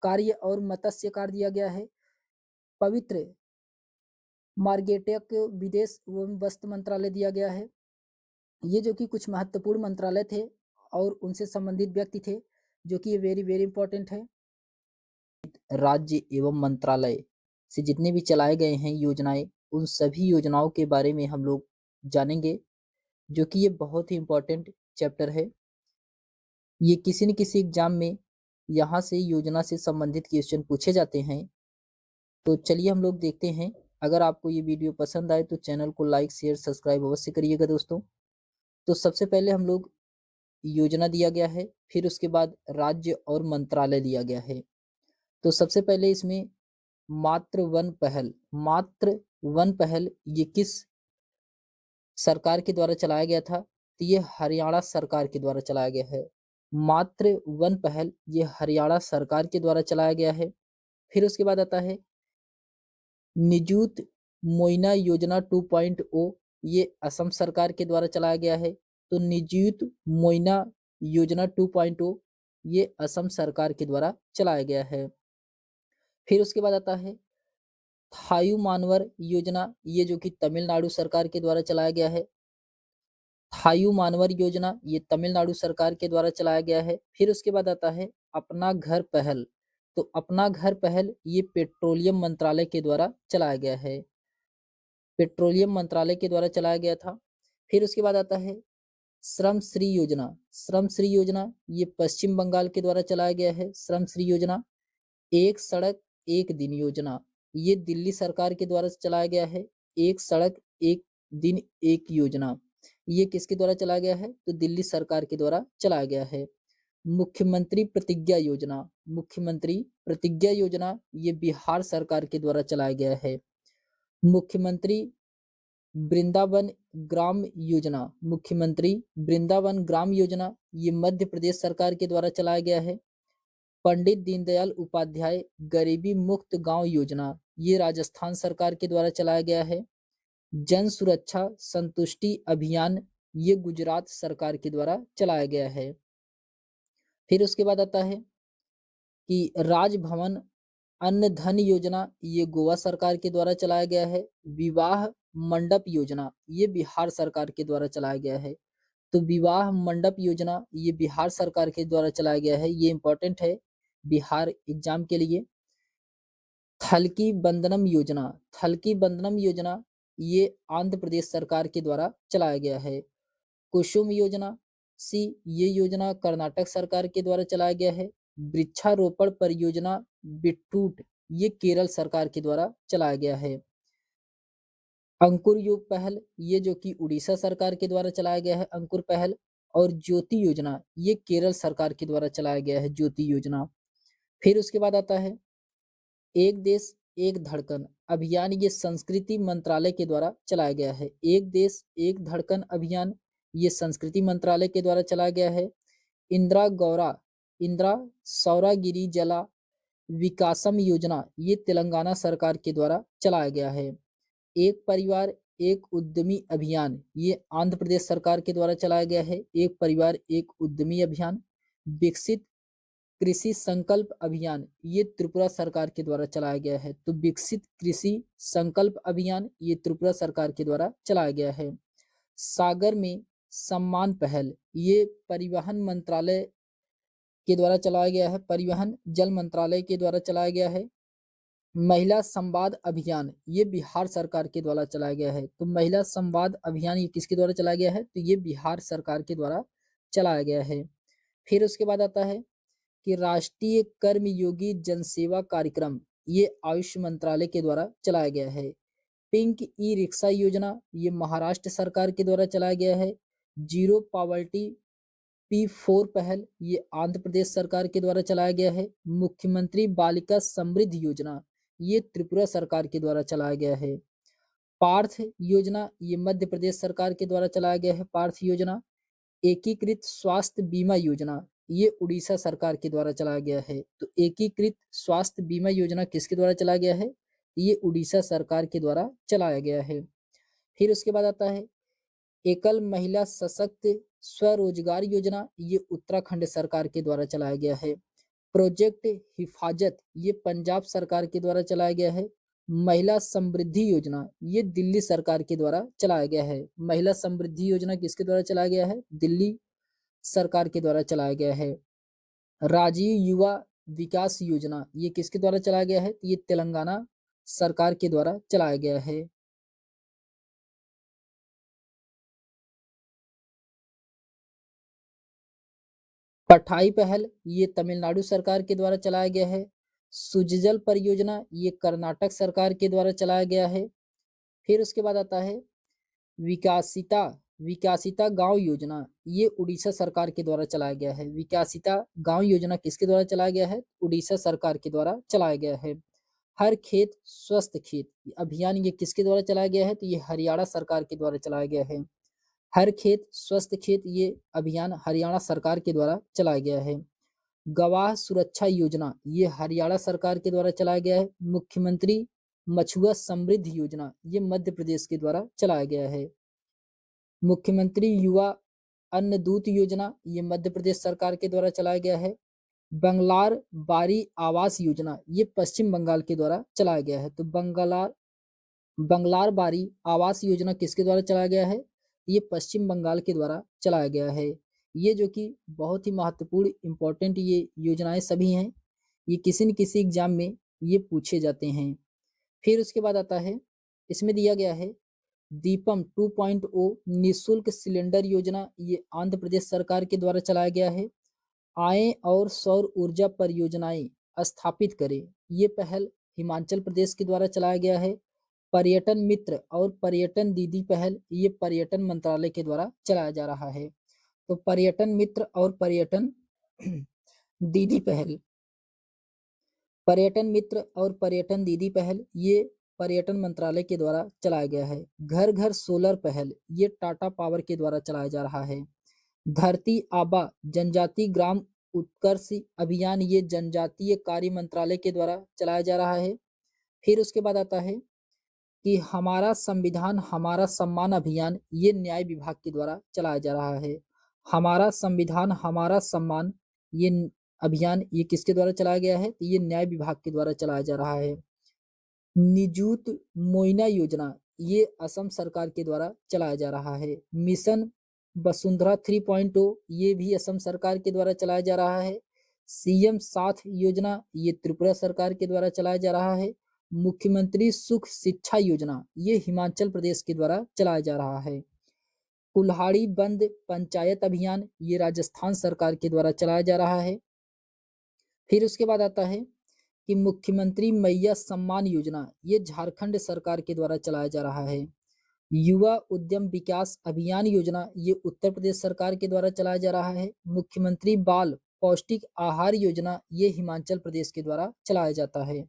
[SPEAKER 1] कार्य और मत्स्य कार्य दिया गया है। पवित्र मार्गेटेक विदेश एवं वस्त्र मंत्रालय दिया गया है। ये जो कि कुछ महत्वपूर्ण मंत्रालय थे और उनसे संबंधित व्यक्ति थे, जो कि ये वेरी वेरी इंपॉर्टेंट है। राज्य एवं मंत्रालय से जितने भी चलाए गए हैं योजनाएं, उन सभी योजनाओं के बारे में हम लोग जानेंगे, जो कि ये बहुत ही इम्पोर्टेंट चैप्टर है। ये किसी न किसी एग्जाम में यहाँ से योजना से संबंधित क्वेश्चन पूछे जाते हैं। तो चलिए हम लोग देखते हैं। अगर आपको ये वीडियो पसंद आए तो चैनल को लाइक शेयर सब्सक्राइब अवश्य करिएगा दोस्तों। तो सबसे पहले हम लोग योजना दिया गया है, फिर उसके बाद राज्य और मंत्रालय दिया गया है। तो सबसे पहले इसमें मातृ वन पहल, मातृ वन पहल ये किस सरकार के द्वारा चलाया गया था? तो ये हरियाणा सरकार के द्वारा चलाया गया है। मातृ वन पहल ये हरियाणा सरकार के द्वारा चलाया गया है। फिर उसके बाद आता है निजुत मोइना योजना 2.0, ये असम सरकार के द्वारा चलाया गया है। तो निजुत मोइना योजना 2.0 ये असम सरकार के द्वारा चलाया गया है। फिर उसके बाद आता है थायु मानवर योजना, ये जो कि तमिलनाडु सरकार के द्वारा चलाया गया है। थायु मानवर योजना ये तमिलनाडु सरकार के द्वारा चलाया गया है। फिर उसके बाद आता है अपना घर पहल, तो अपना घर पहल ये पेट्रोलियम मंत्रालय के द्वारा चलाया गया है, पेट्रोलियम मंत्रालय के द्वारा चलाया गया था। फिर उसके बाद आता है श्रम श्री योजना, श्रम श्री योजना ये पश्चिम बंगाल के द्वारा चलाया गया है। श्रम श्री योजना एक सड़क एक दिन योजना ये दिल्ली सरकार के द्वारा चलाया गया है। एक सड़क एक दिन एक योजना ये किसके द्वारा चलाया गया है? तो दिल्ली सरकार के द्वारा चलाया गया है। मुख्यमंत्री प्रतिज्ञा योजना, मुख्यमंत्री प्रतिज्ञा योजना ये बिहार सरकार के द्वारा चलाया गया है। मुख्यमंत्री वृंदावन ग्राम योजना, मुख्यमंत्री वृंदावन ग्राम योजना ये मध्य प्रदेश सरकार के द्वारा चलाया गया है। पंडित दीनदयाल उपाध्याय गरीबी मुक्त गांव योजना ये राजस्थान सरकार के द्वारा चलाया गया है। जन सुरक्षा संतुष्टि अभियान ये गुजरात सरकार के द्वारा चलाया गया है। फिर उसके बाद आता है कि राजभवन अन्न धन योजना ये गोवा सरकार के द्वारा चलाया गया है। विवाह मंडप योजना ये बिहार सरकार के द्वारा चलाया गया है। तो विवाह मंडप योजना ये बिहार सरकार के द्वारा चलाया गया है, ये इंपॉर्टेंट है बिहार एग्जाम के लिए। थलकी बंधनम योजना, थलकी बंधनम योजना ये आंध्र प्रदेश सरकार के द्वारा चलाया गया है। कुसुम योजना सी ये योजना कर्नाटक सरकार के द्वारा चलाया गया है। वृक्षारोपण परियोजना बिट्टूट ये केरल सरकार के द्वारा चलाया गया है। अंकुर युग पहल ये जो कि उड़ीसा सरकार के द्वारा चलाया गया है, अंकुर पहल। और ज्योति योजना ये केरल सरकार के द्वारा चलाया गया है, ज्योति योजना। फिर उसके बाद आता है एक देश एक धड़कन अभियान, ये संस्कृति मंत्रालय के द्वारा चलाया गया है। एक देश एक धड़कन अभियान ये संस्कृति मंत्रालय के द्वारा चलाया गया है। इंदिरा सौरागिरी जला विकासम योजना ये तेलंगाना सरकार के द्वारा चलाया गया है। एक परिवार एक उद्यमी अभियान ये आंध्र प्रदेश सरकार के द्वारा चलाया गया है। एक परिवार एक उद्यमी अभियान। विकसित कृषि संकल्प अभियान ये त्रिपुरा सरकार के द्वारा चलाया गया है। तो विकसित कृषि संकल्प अभियान ये त्रिपुरा सरकार के द्वारा चलाया गया है। सागर में सम्मान पहल ये परिवहन मंत्रालय के द्वारा चलाया गया है, परिवहन जल मंत्रालय के द्वारा चलाया गया है। महिला संवाद अभियान ये बिहार सरकार के द्वारा चलाया गया है। तो महिला संवाद अभियान ये किसके द्वारा चलाया गया है? तो ये बिहार सरकार के द्वारा चलाया गया है। फिर उसके बाद आता है कि राष्ट्रीय कर्मयोगी जनसेवा कार्यक्रम ये आयुष मंत्रालय के द्वारा चलाया गया है। पिंक ई रिक्शा योजना ये महाराष्ट्र सरकार के द्वारा चलाया गया है। जीरो पॉवर्टी P4 पहल ये आंध्र प्रदेश सरकार के द्वारा चलाया गया है। मुख्यमंत्री बालिका समृद्धि योजना ये त्रिपुरा सरकार के द्वारा चलाया गया है। पार्थ योजना ये मध्य प्रदेश सरकार के द्वारा चलाया गया है, पार्थ योजना। एकीकृत स्वास्थ्य बीमा योजना ये उड़ीसा सरकार के द्वारा चलाया गया है। तो एकीकृत स्वास्थ्य बीमा योजना किसके द्वारा चलाया गया है? ये उड़ीसा सरकार के द्वारा चलाया गया है। फिर उसके बाद आता है एकल महिला सशक्त स्वरोजगार योजना ये उत्तराखंड सरकार के द्वारा चलाया गया है। प्रोजेक्ट हिफाजत ये पंजाब सरकार के द्वारा चलाया गया है। महिला समृद्धि योजना ये दिल्ली सरकार के द्वारा चलाया गया है। महिला समृद्धि योजना किसके द्वारा चलाया गया है? दिल्ली सरकार के द्वारा चलाया गया है। राजीव युवा विकास योजना ये किसके द्वारा चलाया गया है? ये तेलंगाना सरकार के द्वारा चलाया गया है। पठाई पहल ये तमिलनाडु सरकार के द्वारा चलाया गया है। सुजल परियोजना ये कर्नाटक सरकार के द्वारा चलाया गया है। फिर उसके बाद आता है विकासिता विकासिता गांव योजना ये उड़ीसा सरकार के द्वारा चलाया गया है। विकासिता गांव योजना किसके द्वारा चलाया गया है? उड़ीसा सरकार के द्वारा चलाया गया है। हर खेत स्वस्थ खेत अभियान ये किसके द्वारा चलाया गया है? तो ये हरियाणा सरकार के द्वारा चलाया गया है। हर खेत स्वस्थ खेत ये अभियान हरियाणा सरकार के द्वारा चलाया गया है। गवाह सुरक्षा योजना ये हरियाणा सरकार के द्वारा चलाया गया है। मुख्यमंत्री मछुआ समृद्धि योजना ये मध्य प्रदेश के द्वारा चलाया गया है। मुख्यमंत्री युवा अन्न दूत योजना ये मध्य प्रदेश सरकार के द्वारा चलाया गया है। बंगलार बारी आवास योजना ये पश्चिम बंगाल के द्वारा चलाया गया है। तो बंगलार बारी आवास योजना किसके द्वारा चलाया गया है? ये पश्चिम बंगाल के द्वारा चलाया गया है। ये जो कि बहुत ही महत्वपूर्ण इम्पोर्टेंट ये योजनाएं सभी हैं। ये किसी न किसी एग्जाम में ये पूछे जाते हैं। फिर उसके बाद आता है इसमें दिया गया है दीपम 2.0 निःशुल्क सिलेंडर योजना ये आंध्र प्रदेश सरकार के द्वारा चलाया गया है। आय और सौर ऊर्जा परियोजनाएं स्थापित करें ये पहल हिमाचल प्रदेश के द्वारा चलाया गया है। पर्यटन मित्र और पर्यटन दीदी पहल ये पर्यटन मंत्रालय के द्वारा चलाया जा रहा है। तो पर्यटन मित्र और पर्यटन दीदी पहल पर्यटन मित्र और पर्यटन दीदी पहल ये पर्यटन मंत्रालय के द्वारा चलाया गया है। घर घर सोलर पहल ये टाटा पावर के द्वारा चलाया जा रहा है। धरती आबा जनजाति ग्राम उत्कर्ष अभियान ये जनजातीय कार्य मंत्रालय के द्वारा चलाया जा रहा है। फिर उसके बाद आता है कि हमारा संविधान हमारा सम्मान अभियान ये न्याय विभाग के द्वारा चलाया जा रहा है। हमारा संविधान हमारा सम्मान ये अभियान ये किसके द्वारा चलाया गया है? तो ये न्याय विभाग के द्वारा चलाया जा रहा है। निजुत मोइना योजना ये असम सरकार के द्वारा चलाया जा रहा है। मिशन वसुंधरा 3.0 ये भी असम सरकार के द्वारा चलाया जा रहा है। सीएम साथ योजना ये त्रिपुरा सरकार के द्वारा चलाया जा रहा है। मुख्यमंत्री सुख शिक्षा योजना ये हिमाचल प्रदेश के द्वारा चलाया जा रहा है। कुल्हाड़ी बंद पंचायत अभियान ये राजस्थान सरकार के द्वारा चलाया जा रहा है। फिर उसके बाद आता है कि मुख्यमंत्री मैया सम्मान योजना ये झारखंड सरकार के द्वारा चलाया जा रहा है। युवा उद्यम विकास अभियान योजना ये उत्तर प्रदेश सरकार के द्वारा चलाया जा रहा है। मुख्यमंत्री बाल पौष्टिक आहार योजना ये हिमाचल प्रदेश के द्वारा चलाया जाता है।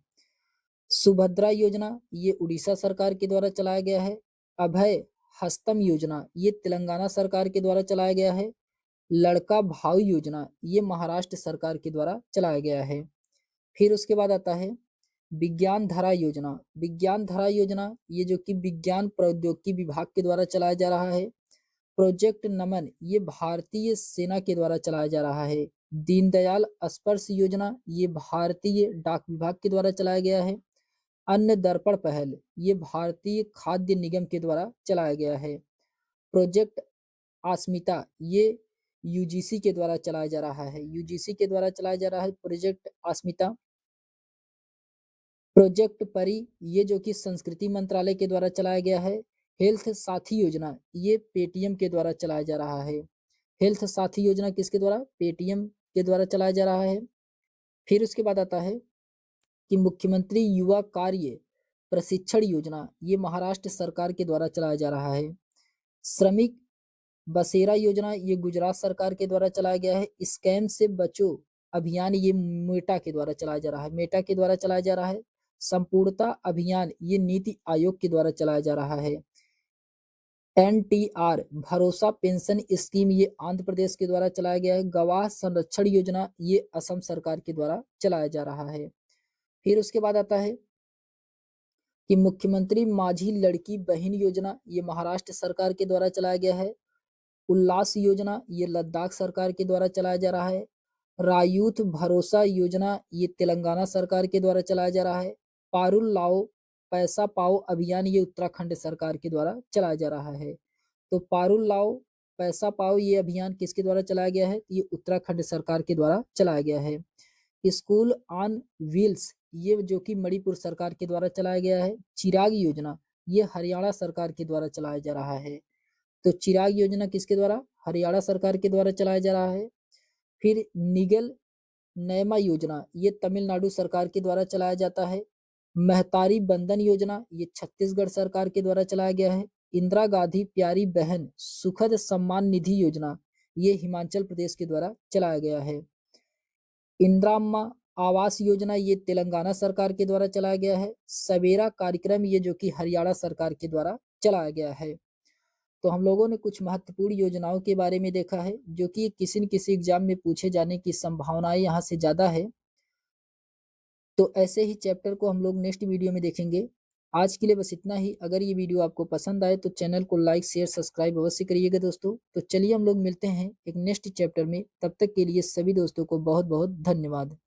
[SPEAKER 1] सुभद्रा योजना ये उड़ीसा सरकार के द्वारा चलाया गया है। अभय हस्तम योजना ये तेलंगाना सरकार के द्वारा चलाया गया है। लड़का भाव योजना ये महाराष्ट्र सरकार के द्वारा चलाया गया है। फिर उसके बाद आता है विज्ञान धारा योजना। विज्ञान धारा योजना ये जो कि विज्ञान प्रौद्योगिकी विभाग के द्वारा चलाया जा रहा है। प्रोजेक्ट नमन ये भारतीय सेना के द्वारा चलाया जा रहा है। दीनदयाल स्पर्श योजना ये भारतीय डाक विभाग के द्वारा चलाया गया है। अन्न दर्पण पहल ये भारतीय खाद्य निगम के द्वारा चलाया गया है। प्रोजेक्ट अस्मिता ये यूजीसी के द्वारा चलाया जा रहा है। यूजीसी के द्वारा चलाया जा रहा है प्रोजेक्ट अस्मिता। प्रोजेक्ट परी ये जो कि संस्कृति मंत्रालय के द्वारा चलाया गया है। हेल्थ साथी योजना ये पेटीएम के द्वारा चलाया जा रहा है। हेल्थ साथी योजना किसके द्वारा? पेटीएम के द्वारा चलाया जा रहा है। फिर उसके बाद आता है कि मुख्यमंत्री युवा कार्य प्रशिक्षण योजना ये महाराष्ट्र सरकार के द्वारा चलाया जा रहा है। श्रमिक बसेरा योजना ये गुजरात सरकार के द्वारा चलाया गया है। स्कैम से बचो अभियान ये मेटा के द्वारा चलाया जा रहा है। मेटा के द्वारा चलाया जा रहा है। संपूर्णता अभियान ये नीति आयोग के द्वारा चलाया जा रहा है। एनटीआर भरोसा पेंशन स्कीम ये आंध्र प्रदेश के द्वारा चलाया गया है। गवाह संरक्षण योजना ये असम सरकार के द्वारा चलाया जा रहा है। फिर उसके बाद आता है कि मुख्यमंत्री माझी लड़की बहन योजना ये महाराष्ट्र सरकार के द्वारा चलाया गया है। उल्लास योजना ये लद्दाख सरकार के द्वारा चलाया जा रहा है। रायूथ भरोसा योजना ये तेलंगाना सरकार के द्वारा चलाया जा रहा है। पारुल लाओ पैसा पाओ अभियान ये उत्तराखंड सरकार के द्वारा चलाया जा रहा है। तो पारुल लाओ पैसा पाओ ये अभियान किसके द्वारा चलाया गया है? ये उत्तराखंड सरकार के द्वारा चलाया गया है। स्कूल ऑन व्हील्स ये जो कि मणिपुर सरकार के द्वारा चलाया गया है। चिराग योजना ये हरियाणा सरकार के द्वारा चलाया जा रहा है। तो चिराग योजना किसके द्वारा? हरियाणा सरकार के द्वारा चलाया जा रहा है। फिर निगल नयमा योजना ये तमिलनाडु सरकार के द्वारा चलाया जाता है। महतारी बंधन योजना ये छत्तीसगढ़ सरकार के द्वारा चलाया गया है। इंदिरा गांधी प्यारी बहन सुखद सम्मान निधि योजना ये हिमाचल प्रदेश के द्वारा चलाया गया है। इंदिराम्मा आवास योजना ये तेलंगाना सरकार के द्वारा चलाया गया है। सवेरा कार्यक्रम ये जो कि हरियाणा सरकार के द्वारा चलाया गया है। तो हम लोगों ने कुछ महत्वपूर्ण योजनाओं के बारे में देखा है जो कि किसी न किसी एग्जाम में पूछे जाने की संभावनाएं यहाँ से ज़्यादा है। तो ऐसे ही चैप्टर को हम लोग नेक्स्ट वीडियो में देखेंगे। आज के लिए बस इतना ही। अगर ये वीडियो आपको पसंद आए तो चैनल को लाइक शेयर सब्सक्राइब अवश्य करिएगा दोस्तों। तो चलिए हम लोग मिलते हैं एक नेक्स्ट चैप्टर में। तब तक के लिए सभी दोस्तों को बहुत बहुत धन्यवाद।